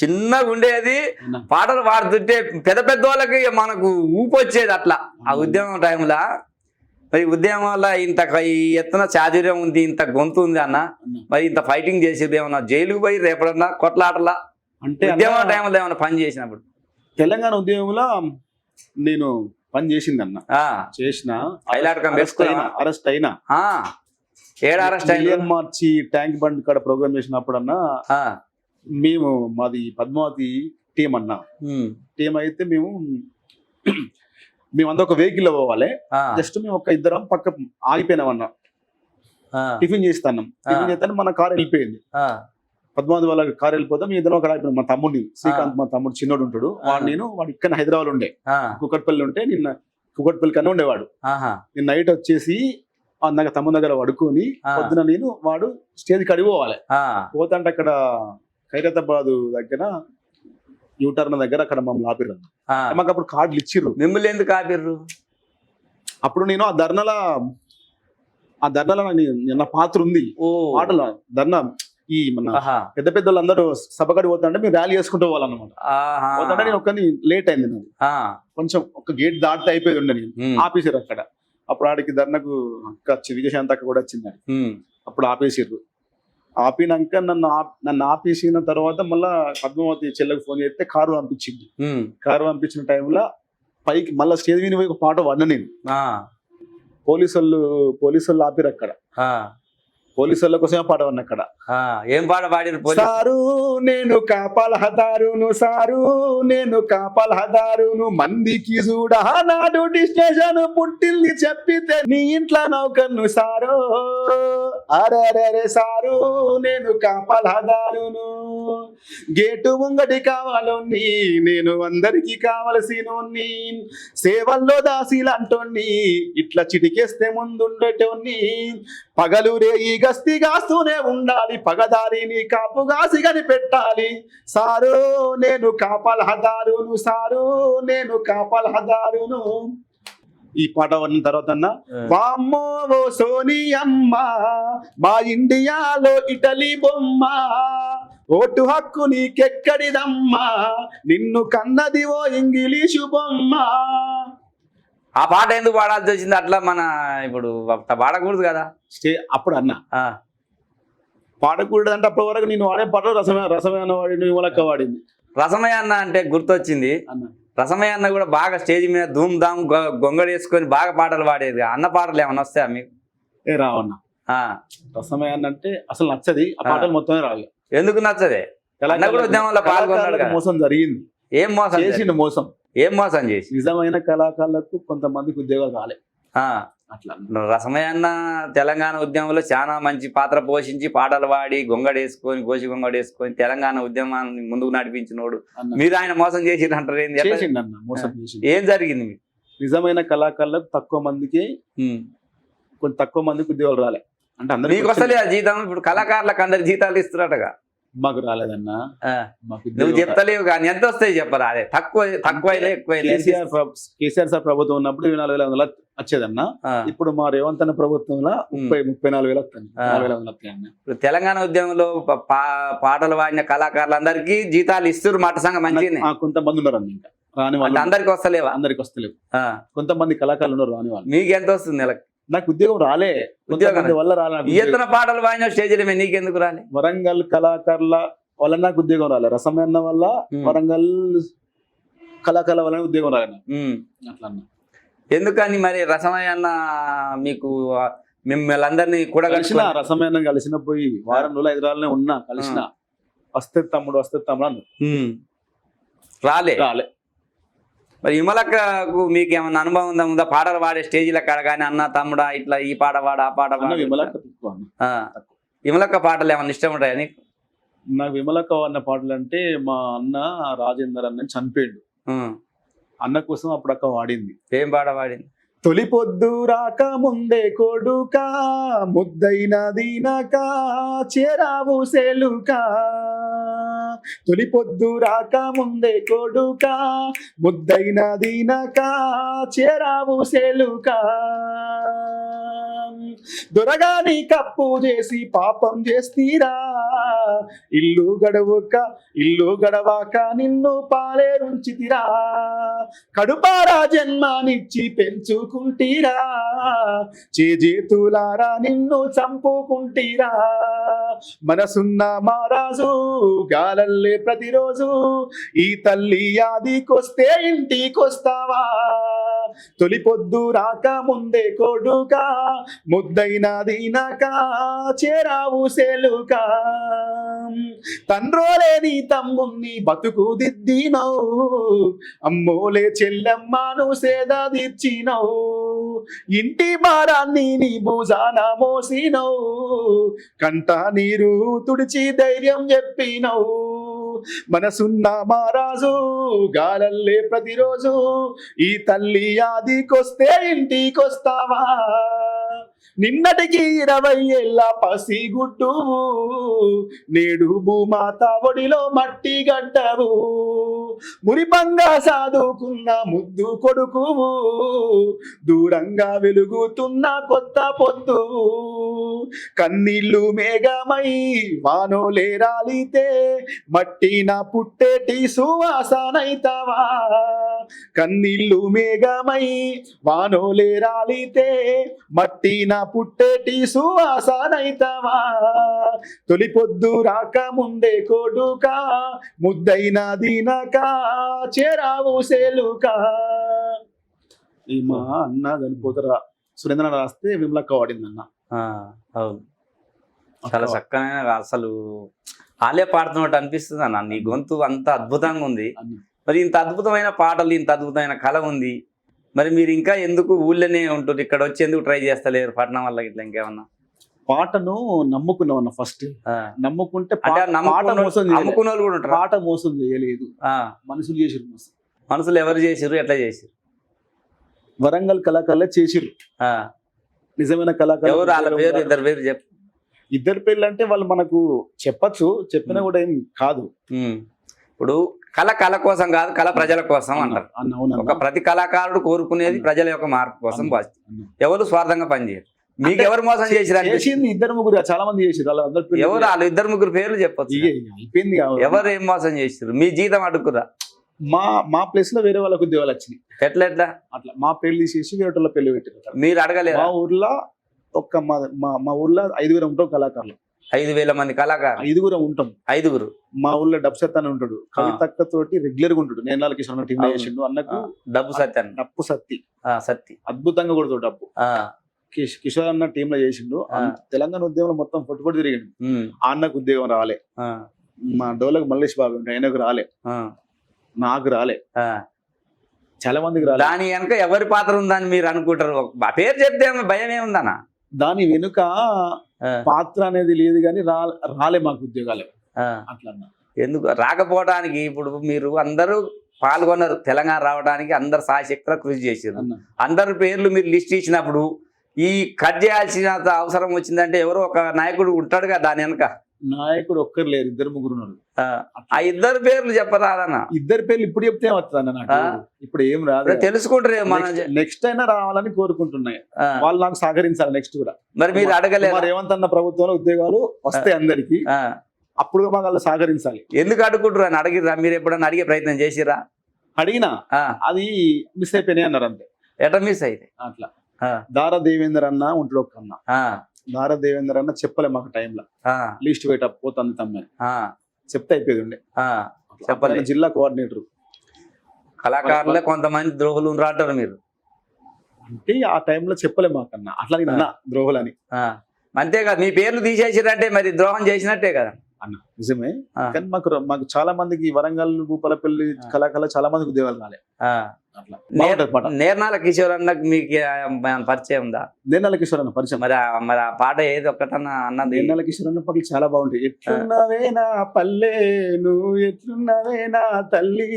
A: చిన్నగా ఉండేది, పాటలు పాడుతుంటే పెద్ద పెద్ద వాళ్ళకి మనకు ఊపు వచ్చేది అట్లా. ఆ ఉద్యమం టైంలో మరి ఉద్యమం వల్ల ఇంత ఎత్తున చాతుర్యం ఉంది, ఇంత గొంతు ఉంది అన్న, మరి ఇంత ఫైటింగ్ చేసేది ఏమన్నా, జైలుకు పోయి రేపడన్నా కొట్లాటలా
C: అంటే
A: ఉద్యమం టైంలో ఏమన్నా పని చేసినప్పుడు?
C: తెలంగాణ ఉద్యమంలో నేను పని చేసిందన్న, చేసిన అరెస్ట్ అయినా
A: ఏడు అరెస్ట్
C: మార్చి ట్యాంక్ బండ్ కాడ ప్రోగ్రామ్ చేసినప్పుడు అన్న, మేము మాది పద్మావతి టీం అన్న, టీం అయితే మేమంతా ఒక వెహికల్ పోవాలి, జస్ట్ మేము ఒక ఇద్దరం పక్క ఆగిపోయినాం అన్న, టిఫిన్ చేస్తాను, టిఫిన్ చేస్తాను మన కార్ వెళ్ళిపోయింది, పద్మావతి వాళ్ళ కార్ వెళ్ళిపోతే మేము ఇద్దరం అక్కడ అయిపోయినాం. మా తమ్ముడిని శ్రీకాంత్, మా తమ్ముడు చిన్నోడు ఉంటాడు, వాడు ఇక్కడ హైదరాబాద్ ఉండే, కుకట్పల్లి ఉంటే నిన్న కుకట్పల్లి కన్నా ఉండేవాడు. నేను నైట్ వచ్చేసి నాకు తమ్ముడు దగ్గర పడుకొని పొద్దున వాడు స్టేజ్ కడిగి పోవాలి, పోతాంటే అక్కడ ఖైరతాబాద్ దగ్గర యూటర్న్ దగ్గర అక్కడ మమ్మల్ని ఆపిర్రు. మాకు అప్పుడు కార్డులు ఇచ్చిర్రు.
A: మిమ్మల్ని ఎందుకు ఆపిర్రు?
C: అప్పుడు నేను ఆ ధర్నాల నా పాత్ర ఉంది, పాటల ధర్నా. ఈ మన పెద్ద పెద్ద వాళ్ళందరూ సభకడి పోతాంటే మేము ర్యాలీ చేసుకుంటూ పోవాలన్నమాట. పోతాంటే నేను ఒక్కని లేట్ అయింది, నాకు కొంచెం ఒక గేట్ దాటితే అయిపోయి ఉండే, నేను ఆపేసారు అక్కడ. అప్పుడు ఆడికి ధర్నకు అక్క విజయశాంతి అక్క కూడా వచ్చింది, అప్పుడు ఆపేసిర్రు. ఆపినాక నన్ను ఆపేసిన తర్వాత మళ్ళా పద్మావతి చెల్లెకు ఫోన్ చేస్తే కారు పంపించింది. కారు పంపించిన టైంలో పైకి మళ్ళీ స్టేజ్ మీద పోయి ఒక పాట పాడిన నేను. పోలీసు వాళ్ళు ఆపిరు అక్కడ, పోలీసు వాళ్ళ కోసమే పాట పాడిన అక్కడ.
A: ఏం పాట పాడిరు?
C: సారు నేను కాపలహదారును, సారు నేను కాపలహదారును, మందికి చూడా నా డ్యూటీ స్టేషన్ పుట్టిల్ని చెప్పితే నీ ఇంట్లో నౌకర్ను సారు, అరే సారు నేను కాపలహదారును, గేటు ముంగటి కావాలోని నేను అందరికి కావలసినోన్ని, సేవల్లో దాసిలంటోన్ని ఇట్లా చిటికేస్తే ముందుండేటోన్ని, పగలు రేయి గస్తీ గాస్తూనే ఉండాలి, పగదారిని కాపుగాసి కనిపెట్టాలి, సారు నేను కాపలహదారును, సారు నేను కాపలహదారును. ఈ పాట విన్న తర్వాత అన్న, వామ్మో ఓ సోని అమ్మ మా ఇండియాలో ఇటలీ బొమ్మ, ఓటు హక్కు నీకెక్కడిదమ్మా, నిన్ను కన్నది ఓ ఇంగ్లీషు బొమ్మ.
A: ఆ పాట ఎందుకు పాడాల్సి వచ్చింది అట్లా? మన ఇప్పుడు పాడకూడదు కదా
C: అప్పుడు అన్న, పాడకూడదు అంటే అప్పటి వరకు నేను వాడే పాటలు రసమైన వాడి మూలక్క వాడింది.
A: రసమయ్య అన్న అంటే గుర్తొచ్చింది, రసమయ్య అన్న కూడా బాగా స్టేజ్ మీద ధూమ్ ధామ్ గొంగడి వేసుకొని బాగా పాటలు పాడేది. అన్న పాటలు ఏమన్నా వస్తాయా మీకు?
C: రావన్న, రసమయ్య అన్న అంటే అసలు నచ్చది, ఆ పాటలు మొత్తమే రావు.
A: ఎందుకు నచ్చదే? ఉద్యమంలో పాల్గొన్నాడు,
C: మోసం జరిగింది.
A: ఏం మోసం చేసిండు?
C: మోసం
A: ఏం మోసం చేసి?
C: నిజమైన కళాకారులకు కొంతమందికి ఉద్యోగాలు రాలే. అట్లా
A: రసమయ్య అన్న తెలంగాణ ఉద్యమంలో చాలా మంచి పాత్ర పోషించి పాటలు పాడి గొంగడేసుకొని గోసి గొంగడేసుకొని తెలంగాణ ఉద్యమాన్ని ముందుకు నడిపించినోడు. మీరు ఆయన మోసం చేసిర్రు అంటారు? ఏం జరిగింది మీకు?
C: నిజమైన కళాకారులకు తక్కువ మందికి, కొంచెం తక్కువ మందికి ఉద్యోగాలు రాలే. అంటే అందరికి
A: వస్తలే ఆ జీతం. ఇప్పుడు కళాకారులకు అందరికి జీతాలు ఇస్తున్నారటగా.
C: మాకు రాలేదన్నా.
A: నువ్వు చెప్తలేవు కానీ ఎంత వస్తాయి చెప్పరా? అదే తక్కువ
C: కేసీఆర్ సార్ ప్రభుత్వం ఉన్నప్పుడు 24,500 వచ్చేదన్నా. ఇప్పుడు మా రేవంత్ అన్న ప్రభుత్వంలో 34,000 వస్తాయి.
A: ఇప్పుడు తెలంగాణ ఉద్యమంలో పాటలు పాడిన కళాకారులందరికీ జీతాలు ఇస్తారు మాట సంగం మంచిగా.
C: కొంతమంది ఉన్నారు అన్న, ఇంకా రాని వాళ్ళు.
A: అందరికి వస్తలేవా?
C: అందరికి వస్తలేవు. కొంతమంది కళాకారులు ఉన్నారు రాని వాళ్ళు.
A: మీకు ఎంత వస్తుంది నెలకు?
C: నాకు ఉద్యోగం రాలే, ఉద్యోగం వల్ల రాలే.
A: ఈతన పాటలు పాడిన స్టేజీల మీద నీకెందుకు రాలే?
C: వరంగల్ కళాకారుల వల్ల నాకు ఉద్యోగం రాలే. రసమన్న వల్ల, వరంగల్ కళాకారుల వల్ల ఉద్యోగం రాలే. అట్లా
A: ఎందుకని మరి? రసమయ్య అన్న మీకు మిమ్మల్ని అందరినీ కూడా
C: కలిసిన, రసమయ్య కలిసిన పోయి వారం రోజులు హైదరాబాద్లోనే ఉన్నా, కలిసిన. వస్తే తమ్ముడు అన్న
A: రాలే. మరి విమలక్కకు మీకు ఏమన్నా అనుభవం ఉందా? పాటలు పాడే స్టేజీల కాడ కానీ అన్న తమ్ముడా ఇట్లా ఈ పాట పాడ ఆ పాట పాడ. విమలక్క పాటలు ఏమన్నా ఇష్టం ఉంటాయా నీకు?
C: నాకు విమలక్క అన్న పాటలు అంటే, మా అన్న రాజేందర్ అన్న చనిపోయాడు, అన్న కోసం అప్పుడు అక్క వాడింది.
A: ఏం పాట పాడింది?
C: తొలి పొద్దు రాక ముందే కొడుక ముద్దైన దీనక చేరావు సెలుక తొలి పొద్దు రాక ముందే కొడుక ముద్దైన దీనక చేరావు సెలుక దొరగాని కప్పు చేసి పాపం చేస్తీరా ఇల్లు గడవాక నిన్ను పాలేరుంచితిరా కడుపారా జన్మానిచ్చి పెంచుకుంటీరా చేతులారా నిన్ను చంపుకుంటీరా మనసున్న మారాజు గాలల్లే ప్రతిరోజు ఈ తల్లి ఆదికొస్తే ఇంటికొస్తావా తొలి పొద్దు రాక ముందే కొడుక ముద్దైన దీనక చేరావు సెలుక తండ్రోలే నీ తమ్ముణ్ణి బతుకు దిద్దినవు అమ్మోలే చెల్లెమ్మను సేద తీర్చినవు ఇంటి భారాన్ని నీ భుజాన మోసినవు కంట నీరు తుడిచి ధైర్యం చెప్పినవు మనసున్న మారాజు గాలల్లే ప్రతిరోజు ఈ తల్లి ఆదికొస్తే ఇంటికొస్తావా నిన్నటికి 20 ఏళ్ళ పసిగుడ్డు నేడు భూమాత ఒడిలో మట్టి గడ్డవు మురిపంగా సాదుకున్న ముద్దు కొడుకు దూరంగా వెలుగుతున్న కొత్త పొద్దు కన్నీళ్లు మేఘమై వానోలే రాలితే మట్టిన పుట్టేటి సువాసనైతవా కన్నీళ్లు మేఘమై వానోలే రాలితే మట్టిన పుట్టేటి సువాసనైతవా తొలి పొద్దు రాక ముందే కొడుక ముద్దైన దీనక చేరావు సెలుక ఈ మా అన్న చనిపోతారా సురేంద్ర రాస్తే విమలక్క వాడింది అన్న
A: అవును చాలా చక్కగా అసలు వాళ్ళే పాడుతున్నట్టు అనిపిస్తుంది అన్న నీ గొంతు అంత అద్భుతంగా ఉంది మరి ఇంత అద్భుతమైన పాటలు ఇంత అద్భుతమైన కళ ఉంది మరి మీరు ఇంకా ఎందుకు ఊళ్ళోనే ఉంటుంది ఇక్కడ వచ్చి ఎందుకు ట్రై చేస్తలేరు పట్టణం వల్ల ఇట్లా ఇంకేమన్నా
C: పాటను నమ్ముకున్నావు అన్న ఫస్ట్ నమ్ముకుంటే
A: నమ్ముకున్న వాళ్ళు కూడా ఉంటారు
C: పాట మోసం చేయలేదు మనుషులు చేసిరు మోసం
A: మనుషులు ఎవరు చేసిరు ఎట్లా చేసిరు
C: వరంగల్ కళాకారులే చేసిరు నిజమైన కళాకారులు
A: ఎవరు వాళ్ళ పేరు ఇద్దరు పేరు చెప్పు
C: ఇద్దరు పేర్లు అంటే వాళ్ళు మనకు చెప్పచ్చు చెప్పినా కూడా ఏం కాదు
A: ఇప్పుడు కళ కోసం కాదు కళ ప్రజల కోసం అంటారు ఒక ప్రతి కళాకారుడు కోరుకునేది ప్రజల యొక్క మార్పు కోసం ఎవరు స్వార్థంగా పనిచేయరు మీకు ఎవరు మోసం
C: చేసింది 2-3 చాలా మంది చేసారు
A: ఎవరు వాళ్ళు 2-3 పేర్లు చెప్పచ్చు
C: అయిపోయింది
A: ఎవరు ఏం మోసం చేసారు మీ జీతం అడుగురా
C: మా ప్లేస్ లో వేరే వాళ్ళకు ఉద్యోగాలు వచ్చినాయి
A: ఎట్లా
C: అట్లా మా పెళ్లి తీసేసి వేరే వాళ్ళ పెళ్లి పెట్టారు
A: మీరు అడగలేదు
C: మా ఊర్లో మా ఊర్లో 5 ఉంటాం కళాకారులు
A: 5,000 మంది కళాకారులు
C: 5 ఉంటాం
A: 5
C: మా ఊర్లో డబ్బు సత్య అని ఉంటాడు కవితక్క తోటి రెగ్యులర్ గా ఉంటాడు నేను కిషోర్ టీమ్ లో చేసిండు అన్నకు డప్పు సత్తి అద్భుతంగా కొడుతాడు డప్పు కిషోర్ అన్న టీమ్ లో చేసిండు తెలంగాణ ఉద్యమంలో మొత్తం పొట్టుపొట్టు తిరిగిండు ఆ అన్నకు ఉద్యోగం రాలే మా డోలకు మల్లేష్ బాబు ఆయనకు రాలే నాకు రాలే చాలా మందికి రాలే
A: దాని వెనక ఎవరి పాత్ర ఉందని మీరు అనుకుంటారు పేరు చెప్తే భయం ఏముందన్నా
C: దాని వెనుక పాత్ర అనేది లేదు కానీ రాలే మాకు ఉద్యోగాలు అట్లా
A: ఎందుకు రాకపోవడానికి ఇప్పుడు మీరు అందరూ పాల్గొన్నారు తెలంగాణ రావడానికి అందరు సాయశక్తిగా కృషి చేశారు అందరి పేర్లు మీరు లిస్ట్ ఇచ్చినప్పుడు ఈ కట్ చేయాల్సిన అవసరం వచ్చిందంటే ఎవరో ఒక నాయకుడు ఉంటాడుగా దాని వెనక
C: నాయకుడు ఒక్కరు లేరు 2-3 ఉన్నారు
A: ఆ 2 పేర్లు చెప్పరాదన్న
C: 2 పేర్లు ఇప్పుడు చెప్తే వస్తుందన్న నాకు ఇప్పుడు ఏం రాదు
A: తెలుసుకుంటారు
C: నెక్స్ట్ అయినా రావాలని కోరుకుంటున్నాయి వాళ్ళు నాకు సహకరించాలి నెక్స్ట్ కూడా
A: మరి మీరు అడగలేదు
C: రేవంత్ అన్న ప్రభుత్వంలో ఉద్యోగాలు వస్తాయి అందరికి అప్పుడు మాకు వాళ్ళు సహకరించాలి
A: ఎందుకు అడుగుంటారు అని అడిగిరా మీరు ఎప్పుడన్నా అడిగే ప్రయత్నం చేసిరా
C: అడిగినా అది మిస్ అయిపోయినాయి అన్నారు అంతే
A: ఎట్లా మిస్ అయితే
C: అట్లా దారా దేవేందర్ అన్న ఉంటాడు ఒక అన్న దారా దేవేందర్ అన్న చెప్పలే మాకు టైంలో లిస్ట్ వెయిట్ పోతుంది తమ్మని చెప్తే అయిపోయింది ఉండే చెప్పలే జిల్లా కోఆర్డినేటర్
A: కళాకారులే కొంతమంది ద్రోహులు రాటారు మీరు
C: అంటే ఆ టైంలో చెప్పలే మాకన్నా అట్లా అన్న ద్రోహులు అని
A: అంతేకాదు మీ పేర్లు తీసేసిరంటే మరి ద్రోహం చేసినట్టే కదా
C: అన్న నిజమే కానీ మాకు చాలా మందికి వరంగల్ భూపాలపల్లి కళాకారులు చాలా మందికి ఉద్యోగాలు రాలే
B: అట్లా బాగుంటది పాట.
A: నేర్నాల కిషోర్ అన్నకు మీకు పరిచయం ఉందా?
B: నేనాల కిషోర్ అన్న పరిచయం.
A: మరి ఆ పాట ఏది ఒక్కటన్నా అన్నది?
B: నేనాల కిషోర్ అన్న పాటలు చాలా బాగుంటాయి. ఎట్లున్నవే నా పల్లె నువ్వు ఎట్లున్నవే నా తల్లి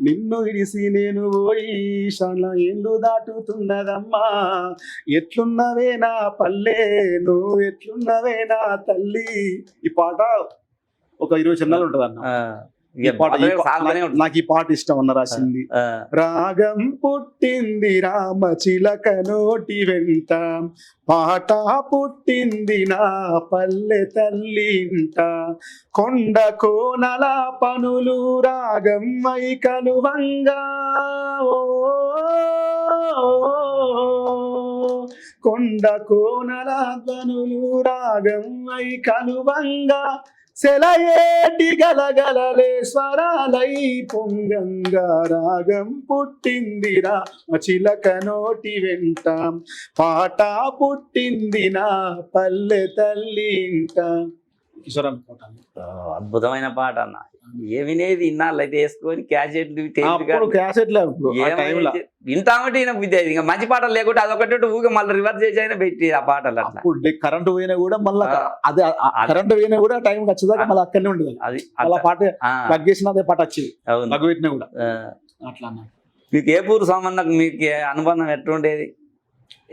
B: నిన్ను ఇడిసి నేను పోయి చాలా ఏళ్ళు దాటుతున్నదమ్మా ఎట్లున్నవే నా పల్లె నువ్వు ఎట్లున్నవే నా తల్లి. ఈ పాట ఒక 20 చరణాలు ఉంటది అన్న. నాకు ఈ పాట ఇష్టం అన్న రాసింది. రాగం పుట్టింది రామ చిలక నోటి వెంట పాట పుట్టింది నా పల్లె తల్లింట కొండ కోనల పనులు రాగం మై కలువంగా కొండ కోనల పనులు రాగం మై కలువంగా సెలయేటి గలగలలే స్వరాలై పొంగంగా రాగం పుట్టిందిరా చిలక నోటి వెంట పాట పుట్టింది నా పల్లె తల్లింట. కిషోర్ అనుకుంటాను.
A: అద్భుతమైన పాట అన్న. ఏ వినేది ఇన్నాళ్ళు అయితే వేసుకొని క్యాసెట్లు వింటామంటే ఇంకా మంచి పాటలు లేకుంటే అదొకటి ఊగా మళ్ళీ రివర్స్ చేసి అయినా పెట్టి ఆ పాటలు అట్లా.
B: కరెంట్ పోయినా కూడా మళ్ళీ అదే కరెంట్ పోయినా కూడా టైం వచ్చేదాకా మళ్ళీ అక్కడనే ఉండదు. అది అలా పాట ప్లగ్ చేసిన అదే పాట వచ్చేది ప్లగ్ పెట్టినా కూడా అట్లా.
A: మీకు ఏపూరు సామాన్లకు మీకు అనుబంధం ఎట్లుండేది?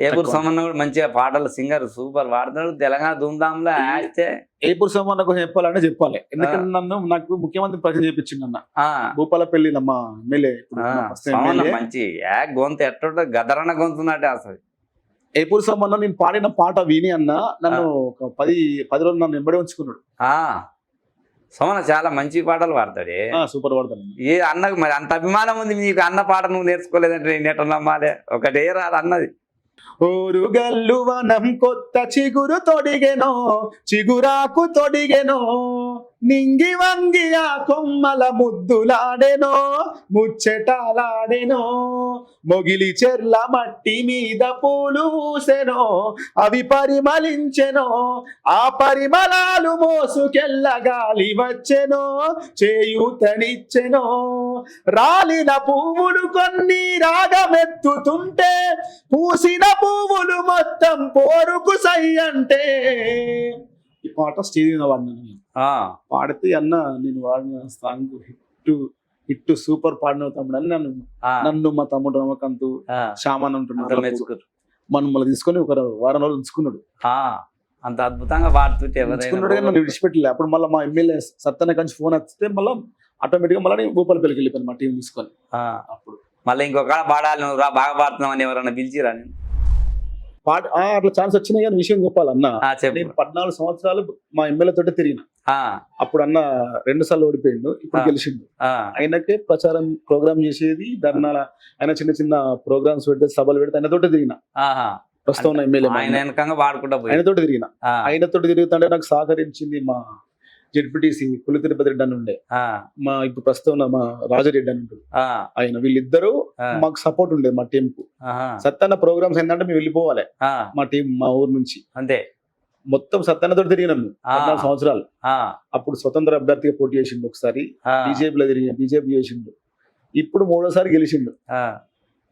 A: ఏపూరు సోమన్న కూడా మంచిగా పాటలు సింగర్ సూపర్ పాడుతున్నాడు. తెలంగాణ ధూమ్ధాంలో ఆడితే
B: ఏపూరు సోమన్న కోసం చెప్పాలంటే చెప్పాలి. ఎందుకంటే నాకు ముఖ్యమంత్రి పరిచయం చేయించింది అన్న భూపాలపల్లి మా ఎమ్మెల్యే.
A: మంచి గొంతు ఎట్టుంటే గదరణ గొంతున్నట్టే అసలు.
B: ఏపూరు సోమన్న నేను పాడిన పాట విని అన్న నన్ను ఒక 10 రోజులు నన్ను వెంబడి ఉంచుకున్నాడు.
A: సోమన్న చాలా మంచి పాటలు పాడతాడే.
B: సూపర్ పాడతాడు.
A: ఏ అన్నకు మరి అంత అభిమానం ఉంది నీకు, అన్న పాట నువ్వు నేర్చుకోలేదంటే నేను ఎట్లా నమ్మాలే? ఒకటే రాదు అన్నది.
C: ఓరుగల్లు వనం కొత్త చిగురు తొడిగెనో చిగురాకు తొడిగెనో నింగి వంగి ఆ కొమ్మల ముద్దులాడెనో ముచ్చటాలాడెనో మొగిలి చెర్ల మట్టి మీద పూలు ఊసెనో అవి పరిమళించెనో ఆ పరిమళాలు మోసుకెళ్ళ గాలి వచ్చెనో చేయూతనిచ్చెనో రాలిన పువ్వులు కొన్ని రాగమెత్తుతుంటే పూసిన పువ్వులు మొత్తం పోరుకు సై అంటే. ఈ పాట స్టేజ్ మీద వాడినాను. పాడితే అన్న నేను వాడిన సాంగ్ హిట్ సూపర్ పాడిన తమ్ముడు అని నన్ను మా తమ్ముడు రమకాంత్ శ్యామన్ ఉంటున్నారు మనం మళ్ళీ తీసుకొని ఒక వారం రోజులు ఉంచుకున్నాడు.
A: అంత అద్భుతంగా పాడుతుంటే
B: నన్ను విడిచిపెట్టలే. అప్పుడు మళ్ళీ మా ఎమ్మెల్యే సత్తన్న కంచి ఫోన్ వస్తే మళ్ళీ ఆటోమేటిక్ గా మళ్ళీ భూపాలపల్లికి వెళ్ళిపోయాను మా టీం తీసుకొని.
A: అప్పుడు మళ్ళీ ఇంకొక పాడాలి నువ్వు బాగా పాడుతున్నావు అని ఎవరన్నా పిలిచిరా? నేను
B: పాట అట్లా ఛాన్స్ వచ్చినాయి కానీ విషయం చెప్పాలన్నా, నేను 14 సంవత్సరాలు మా ఎమ్మెల్యే తోటే తిరిగిన. అప్పుడు అన్న 2 సార్లు ఓడిపోయిండు, ఇప్పుడు గెలిచిండు. ఆయనకే ప్రచారం ప్రోగ్రామ్ చేసేది, ధర్నాల ఆయన చిన్న చిన్న ప్రోగ్రామ్స్ పెడితే సభలు పెడితే ఆయన తోటే తిరిగిన. ప్రస్తుతం ఎమ్మెల్యే ఆయనతోటి తిరిగిన. ఆయనతోటి తిరుగుతుంటే నాకు సహకరించింది మా జెడ్పీటీసీ పులి తిరుపతి రెడ్డి అని ఉండే, మా ఇప్పుడు ప్రస్తుతం మా రాజారెడ్డి అని ఉంటుంది ఆయన. వీళ్ళిద్దరూ మాకు సపోర్ట్ ఉండేది మా టీం కు. సత్తన్న ప్రోగ్రామ్స్ ఏంటంటే మేము వెళ్ళిపోవాలి మా టీం మా ఊరు నుంచి.
A: అంతే
B: మొత్తం సత్తన్నతో తిరిగినాం 14 సంవత్సరాలు. అప్పుడు స్వతంత్ర అభ్యర్థిగా పోటీ చేసిండు, ఒకసారి బీజేపీలో తిరిగి బీజేపీ చేసిండు, ఇప్పుడు 3వ సారి గెలిచిండు.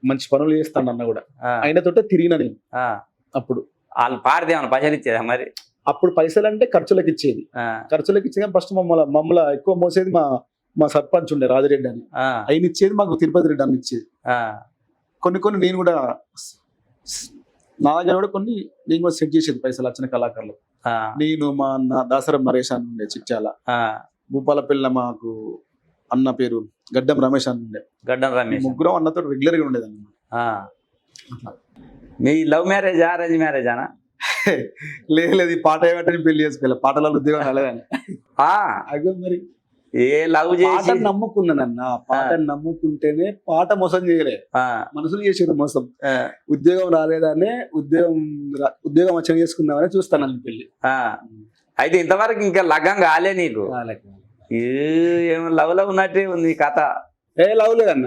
B: మంచి పనులు చేస్తాను అన్న కూడా ఆయనతోటే తిరిగిన నేను. అప్పుడు
A: వాళ్ళు పాడితే పైసలు ఇచ్చేదా మరి?
B: అప్పుడు పైసలు అంటే ఖర్చులకు ఇచ్చేది, ఫస్ట్ మమ్మల్ని ఎక్కువ మోసేది మా సర్పంచ్ ఉండే రాజరెడ్డి అని, ఆయన ఇచ్చేది మాకు తిరుపతి రెడ్డి అని ఇచ్చేది. కొన్ని నేను కూడా నా దగ్గర కూడా నేను కూడా సెట్ చేసేది పైసలు వచ్చిన కళాకారులు. నేను మా అన్న దాసరం నరేష్ అని ఉండే చిట్చాల, భూపాలపల్లి మాకు అన్న పేరు గడ్డం రమేష్ అని ఉండే. ముగ్గురం అన్నతో రెగ్యులర్ గా ఉండేది అన్నమాట.
A: మీ లవ్ మ్యారేజ్ అరేంజ్ మ్యారేజ్ అనా?
B: లేదు ఈ పాట ఏమంటే పెళ్లి చేసుకోవాలి, పాటలలో ఉద్యోగం రాలేదని. అదే మరి
A: ఏ లవ్ చేసి
B: నమ్ముకున్నానన్న, పాటను నమ్ముకుంటేనే పాట మోసం చేయలే, మనసులు చేసేది మోసం. ఉద్యోగం రాలేదనే ఉద్యోగం వచ్చి చేసుకుందామని చూస్తాను పెళ్లి.
A: అయితే ఇంతవరకు ఇంకా లగ్గం కాలే నీకు? ఏమో లవ్ ఉన్నట్టే ఉంది కథ.
B: లవ్ లేదన్న,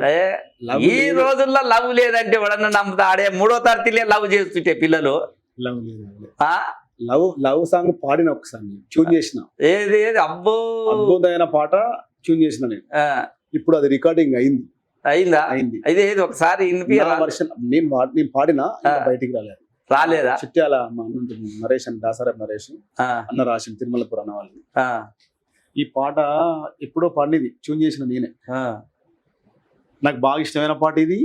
A: ఈ రోజుల్లో లవ్ లేదంటే ఎవడన్నా నమ్ముతా? ఆడే 3వ తరగతిలే లవ్ చేస్తుంటే పిల్లలు.
B: లవ్ సాంగ్ పాడిన ఒకసారి ట్యూన్ చేసిన,
A: ఏది అబ్బో
B: అద్భుతమైన పాట ట్యూన్ చేసిన నేను. ఇప్పుడు అది రికార్డింగ్ అయింది.
A: అయిందా?
B: అయింది.
A: అయితే ఏది ఒకసారి
B: నా వర్షన్ నేను పాడినా బయటికి రాలేదు.
A: రాలేదా?
B: చిట్యాల మా అన్న ఉంటుంది, నరేష్ అని, దాసరా నరేష్ అన్న రాసిన తిరుమలపురం అన్న వాళ్ళు. ఈ పాట ఎప్పుడో పాడినది, ట్యూన్ చేసిన నేనే. నాకు బాగా ఇష్టమైన పాట ఇది.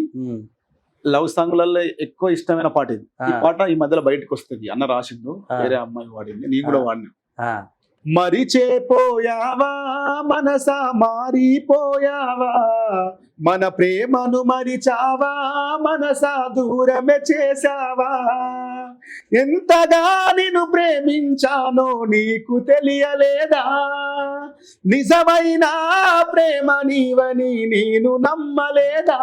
B: లవ్ సాంగ్లలో ఎక్కువ ఇష్టమైన పాట ఇది. ఈ పాట ఈ మధ్యలో బయటకు వస్తుంది. అన్న రాసిండు, వేరే అమ్మాయి వాడింది, నేను కూడా వాడినా. మరిచేపోయావా మనసా, మారిపోయావా, మన ప్రేమను మరిచావా, మనసా దూరమే చేసావా, ఎంతగా నిన్ను ప్రేమించానో నీకు తెలియలేదా, నిజమైన ప్రేమ నీవని నేను నమ్మలేదా,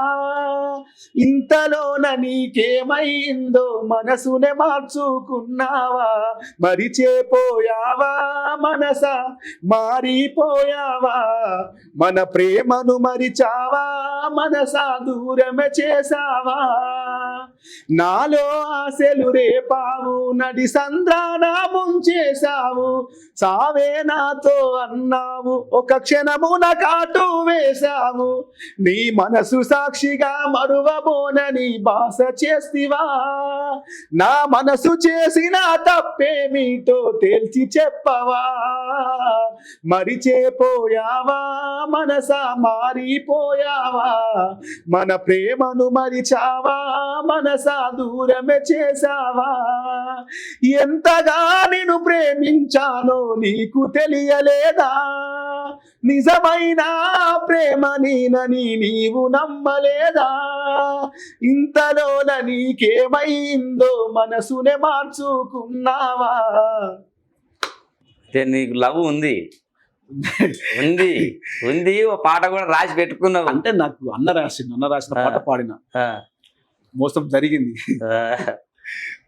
B: ఇంతలోన నీకేమైందో మనసునే మార్చుకున్నావా, మరిచేపోయావా మనసా, మారిపోయావా, మన ప్రేమను మరిచావా, మనసా దూరమే చేసావా, నాలో ఆశలు రేపావు, నడి సంద్రాన ముంచేశావు, సావే నాతో అన్నావు, ఒక క్షణమున కాటు వేశావు, నీ మనసు సాక్షిగా మరువబోనని బాస చేస్తివా, నా మనసు చేసిన తప్పేమిటో తేల్చి చెప్పవా, మరిచేపోయావా మనసా, మారిపోయావా, మన ప్రేమను మరిచావా, మనసా దూరమే చేసావా, ఎంతగా నిన్ను ప్రేమించానో నీకు తెలియలేదా, నిజమైన ప్రేమ నేనని నీవు నమ్మలేదా, ఇంతలోన నీకేమైందో మనసునే మార్చుకున్నావా.
A: నీకు లవ్ ఉంది ఉంది ఉంది, ఓ పాట కూడా రాసి పెట్టుకున్నావు.
B: అంటే నాకు అన్న రాసిన పాట పాడిన, మోసం జరిగింది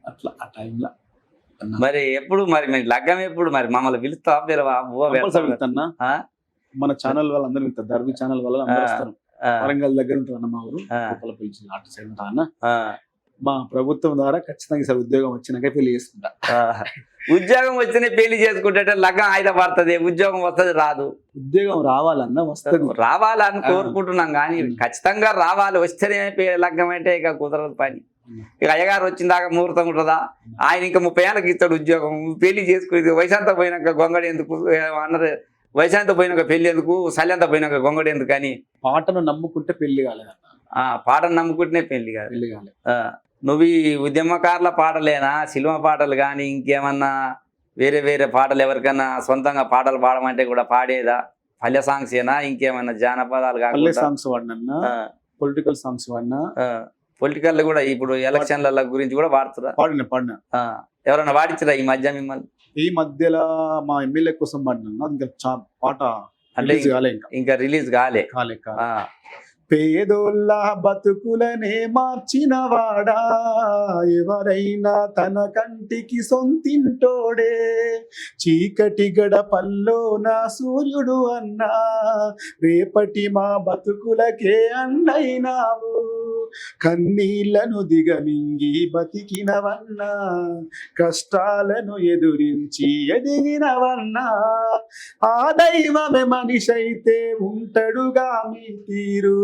B: అట్లా ఆ టైంలో.
A: మరి ఎప్పుడు మరి లగ్గం ఎప్పుడు మరి మమ్మల్ని పిలుస్తా
B: వెళ్తాన్నా? మన ఛానల్ వాళ్ళందరూ వెళ్తారు, దర్బీ ఛానల్ వాళ్ళు అందరూ వస్తారు. వరంగల్ దగ్గర ఉంటుంది అన్న, మా ఊరు పిలిచి అటు సైడ్ ఉంటా అన్న. మా ప్రభుత్వం ద్వారా ఖచ్చితంగా సార్ ఉద్యోగం వచ్చినాక పెళ్లి చేసుకుంటా.
A: ఉద్యోగం వచ్చిన పెళ్లి చేసుకుంటే లగ్గం ఆయుధ పడుతుంది, ఉద్యోగం వస్తుంది రాదు.
B: ఉద్యోగం రావాలన్నా వస్తుంది,
A: రావాలని కోరుకుంటున్నాం కానీ ఖచ్చితంగా రావాలి, వస్తేనే లగ్గం అంటే ఇక కుదరదు పని. ఇక అయ్యగారు వచ్చిన దాకా ముహూర్తం ఉంటుందా, ఆయన ఇంకా 30 ఏళ్ళకి ఇస్తాడు ఉద్యోగం, పెళ్లి చేసుకుని వయసంతా పోయినాక గొంగడి ఎందుకు అన్నారు, వయసంతా పోయినాక పెళ్లి ఎందుకు, సల్లంతా పోయినాక గొంగడి ఎందుకు అని.
B: పాటను నమ్ముకుంటే పెళ్లి కాలేదన్న,
A: పాటను నమ్ముకుంటేనే పెళ్లి కాదు. నువ్వు ఈ ఉద్యమకారుల పాటలేనా, సినిమా పాటలు కానీ ఇంకేమన్నా వేరే వేరే పాటలు, ఎవరికైనా సొంతంగా పాటలు పాడమంటే కూడా పాడేదా? పల్లె సాంగ్స్ ఏనా, ఇంకేమన్నా జానపదాలు కాకుండా?
B: సాంగ్స్ వాడినా, పొలిటికల్ సాంగ్స్ వాడినా.
A: పొలిటికల్ కూడా ఇప్పుడు ఎలక్షన్ల గురించి కూడా వాడుతురా?
B: పాడినా.
A: ఎవరైనా వాడించరా ఈ మధ్య మిమ్మల్ని?
B: ఈ మధ్యలో మా ఎమ్మెల్యే కోసం పాడినా, ఇంకా పాట
A: అంటే ఇంకా రిలీజ్ కాలే.
B: పేదోళ్ళ బతుకులనే మార్చిన వాడా, ఎవరైనా తన కంటికి సొంతింటోడే, చీకటి గడపల్లో నా సూర్యుడు అన్నా, రేపటి మా బతుకులకే అన్నైనావు, కన్నీళ్లను దిగమింగి బతికినవన్నా, కష్టాలను ఎదురించి ఎదిగినవన్నా, ఆ దైవమే మనిషైతే ఉంటడుగా మీ తీరు,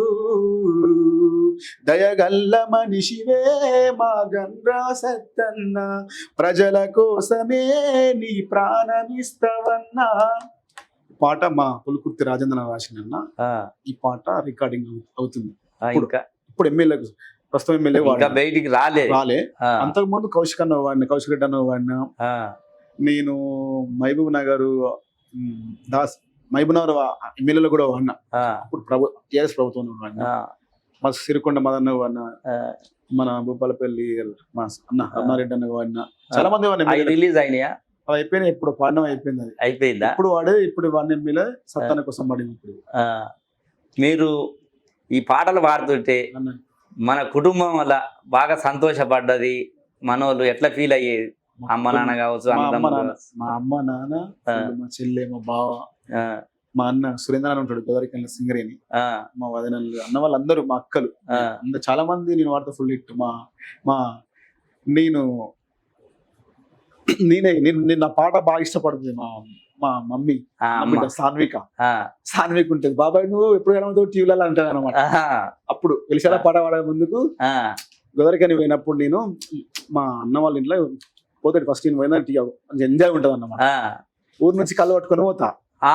B: దయగల్ల మనిషివే మా గండ్రా సత్తన్న, ప్రజల కోసమే నీ ప్రాణమిస్తవన్నా. పాట మా పులుకుర్తి రాజేంద్ర రాసిన, ఈ పాట రికార్డింగ్ అవుతుంది. ఇప్పుడు ఎమ్మెల్యే, ప్రస్తుతం ఎమ్మెల్యే
A: బయటికి రాలే.
B: అంతకు ముందు కౌశిక్ రెడ్డి అన్న వాడినా, నేను మహబూబ్ నగర్ ఎమ్మెల్యేలో కూడా వాడినా. అప్పుడు టీఆర్ఎస్ ప్రభుత్వం వాడినా, మా సిరికొండ మదన్న వాడినా, మన భూపాలపల్లి మా అన్న అన్నారెడ్డి అన్న వాడినా, చాలా మంది
A: రిలీజ్ అయినాయా?
B: అయిపోయినాయి, ఇప్పుడు పాడడం అయిపోయింది. అది
A: అయిపోయిందా?
B: ఇప్పుడు వాడే ఇప్పుడు వాడిని ఎమ్మెల్యే సత్తాన కోసం పడింది. ఇప్పుడు
A: మీరు ఈ పాటలు పాడుతుంటే మన కుటుంబం వల్ల బాగా సంతోషపడ్డది, మనోళ్ళు ఎట్లా ఫీల్ అయ్యేది? అమ్మ నాన్న కావచ్చు,
B: మా అమ్మ నాన్న, మా చెల్లె, మా బావ, మా అన్న సురేంద్ర అని ఉంటాడు, గోదావరి సింగర్ అని, మా వదినలు, అన్న వాళ్ళందరూ, మా అక్కలు అందరు చాలా మంది నేను వాడితే ఫుల్ హిట్. నేను నా పాట బాగా ఇష్టపడుతుంది మా మమ్మీ
A: ఆ,
B: మా
A: అమ్మ.
B: బిడ్డ సాన్విక
A: ఆ,
B: సాన్విక ఉంటుంది, బాబాయ్ నువ్వు ఎప్పుడు కనబడతావు టీవీలలో అంటాను అనమాట.
A: ఆహా,
B: అప్పుడు వెలిసాల పాట పాడే ముందుకు
A: ఆ,
B: గోదరికని పోయినప్పుడు నేను మా అన్న వాళ్ళ ఇంట్లో పోతాడు ఫస్ట్ నేను పోయినా ఎంజాయ్ ఉంటుంది అన్నమాట.
A: ఆ,
B: ఊరు నుంచి కళ్ళు పట్టుకొని పోతా,
A: ఆ,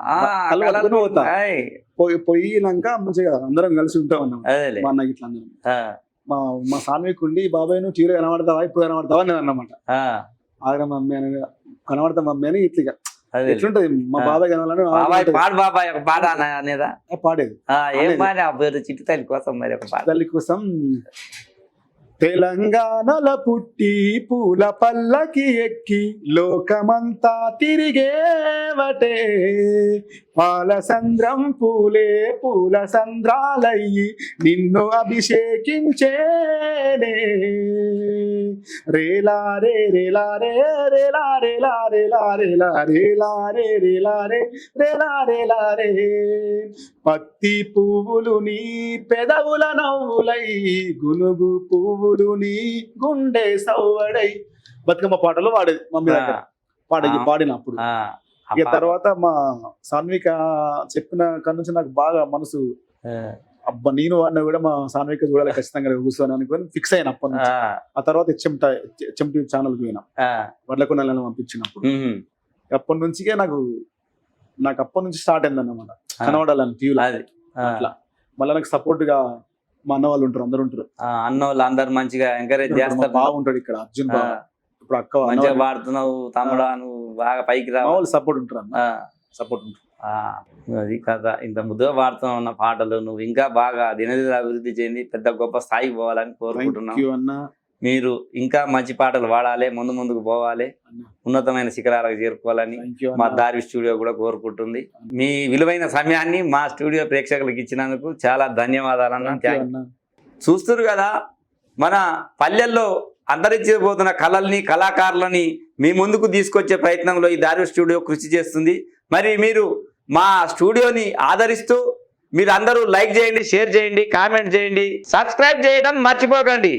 A: ఆ,
B: కళ్ళు
A: కలర్
B: పట్టుకొని పోతా.
A: ఆయ్,
B: పోయినాక మంచిగా అందరం కలిసి ఉంటాం అన్నమాట.
A: అదేలే.
B: మా అన్నకి ఇట్లా అందరం
A: ఆ,
B: మా మా సాన్విక్ ఉండి బాబాయ్ నువ్వు టీవీ కనబడతావా ఇప్పుడు కనబడతావా అని అన్నమాట.
A: ఆ,
B: ఆగ్రా మమ్మీ అని కనబడతా మమ్మీ అని ఇట్లా
A: అదేలే.
B: ఎట్లుంటది మా బాబాయ్ కనవాలని
A: బాబాయ్ పాడు బాబాయ్ ఒక పాట అనేదా?
B: పాడేది.
A: ఆ, ఏం పాట ఆ పేరు చిట్టి తల్లి కోసం మరి ఒక పాట.
B: తల్లి కోసం తెలంగాణల పుట్టి పూల పల్లకి ఎక్కి లోకమంతా తిరిగేవటే, పాల సంద్రం పూలే పూల సంద్రాలయ్యి నిన్ను అభిషేకించేనే, రేలారే రేలారే రేలారే లారే లారే లారే లారే రేలారే రేలారే లారే, పత్తి పువ్వులు నీ పెదవుల నవ్వులై గునుగు పువ్వులు నీ గుండె సవ్వడై. బతుకమ్మ పాటలు వాడేది మమ్మీ దగ్గర పాడినప్పుడు.
A: ఆ, ఆ
B: ఇక
A: పాట.
B: తర్వాత మా సాన్విక చెప్పిన కాడి నుంచి నాకు బాగా మనసు
A: ఆ,
B: అబ్బా నేను వాడినా కూడా మా సాన్విక చూడాలి ఖచ్చితంగా కూర్చొని అనుకొని ఫిక్స్ అయిన అప్పటి నుంచి.
A: ఆ,
B: ఆ తర్వాత హెచ్ఎం టీవీ ఛానల్కి పోయినా,
A: ఆ,
B: వడ్లకొండ నెలను పంపించినప్పుడు.
A: ఉహుం,
B: అప్పటి నుంచి నాకు అప్పటి నుంచి స్టార్ట్ అయింది అన్నమాట కనబడాలని టీవీలో.
A: అది. ఆ,
B: అట్లా మళ్ళీ నాకు సపోర్ట్ గా మా అన్న వాళ్ళు ఉంటారు, అందరు ఉంటారు.
A: ఆ, అన్నోళ్ళు అందరు మంచిగా ఎంకరేజ్ చేస్తారు.
B: బాగుంటాడు ఇక్కడ అర్జున్ బాబు, ఇప్పుడు అక్క అన్న
A: మంచిగా
B: వాళ్ళు,
A: పాడుతున్నావు తమ్ముడా, నువ్వు బాగా పైకి రా.
B: మా వాళ్ళు సపోర్ట్ ఉంటారు అన్న, సపోర్ట్ ఉంటారు.
A: అది కథ. ఇంత ముద్దుగా పాడుతున్నావు ఉన్న పాటలు నువ్వు ఇంకా బాగా దినదిన అభివృద్ధి చెంది పెద్ద గొప్ప స్థాయికి పోవాలని కోరుకుంటున్నాం.
B: థ్యాంక్ యూ అన్న.
A: మీరు ఇంకా మంచి పాటలు పాడాలి, ముందుకు పోవాలి,
B: అన్న.
A: ఉన్నతమైన శిఖరాలకు చేరుకోవాలని
B: థ్యాంక్ యూ
A: మా
B: అన్న.
A: దారి స్టూడియో కూడా కోరుకుంటుంది. మీ విలువైన సమయాన్ని మా స్టూడియో ప్రేక్షకులకు ఇచ్చినందుకు చాలా ధన్యవాదాలన్నా.
B: థ్యాంక్ యూ అన్న.
A: చూస్తున్నారు కదా, మన పల్లెల్లో అంతరించిపోతున్న కళల్ని కళాకారులని మీ ముందుకు తీసుకొచ్చే ప్రయత్నంలో ఈ దారి స్టూడియో కృషి చేస్తుంది. మరి మీరు మా స్టూడియోని ఆదరిస్తూ మీరు అందరూ లైక్ చేయండి, షేర్ చేయండి, కామెంట్ చేయండి, సబ్స్క్రైబ్ చేయడం మర్చిపోకండి.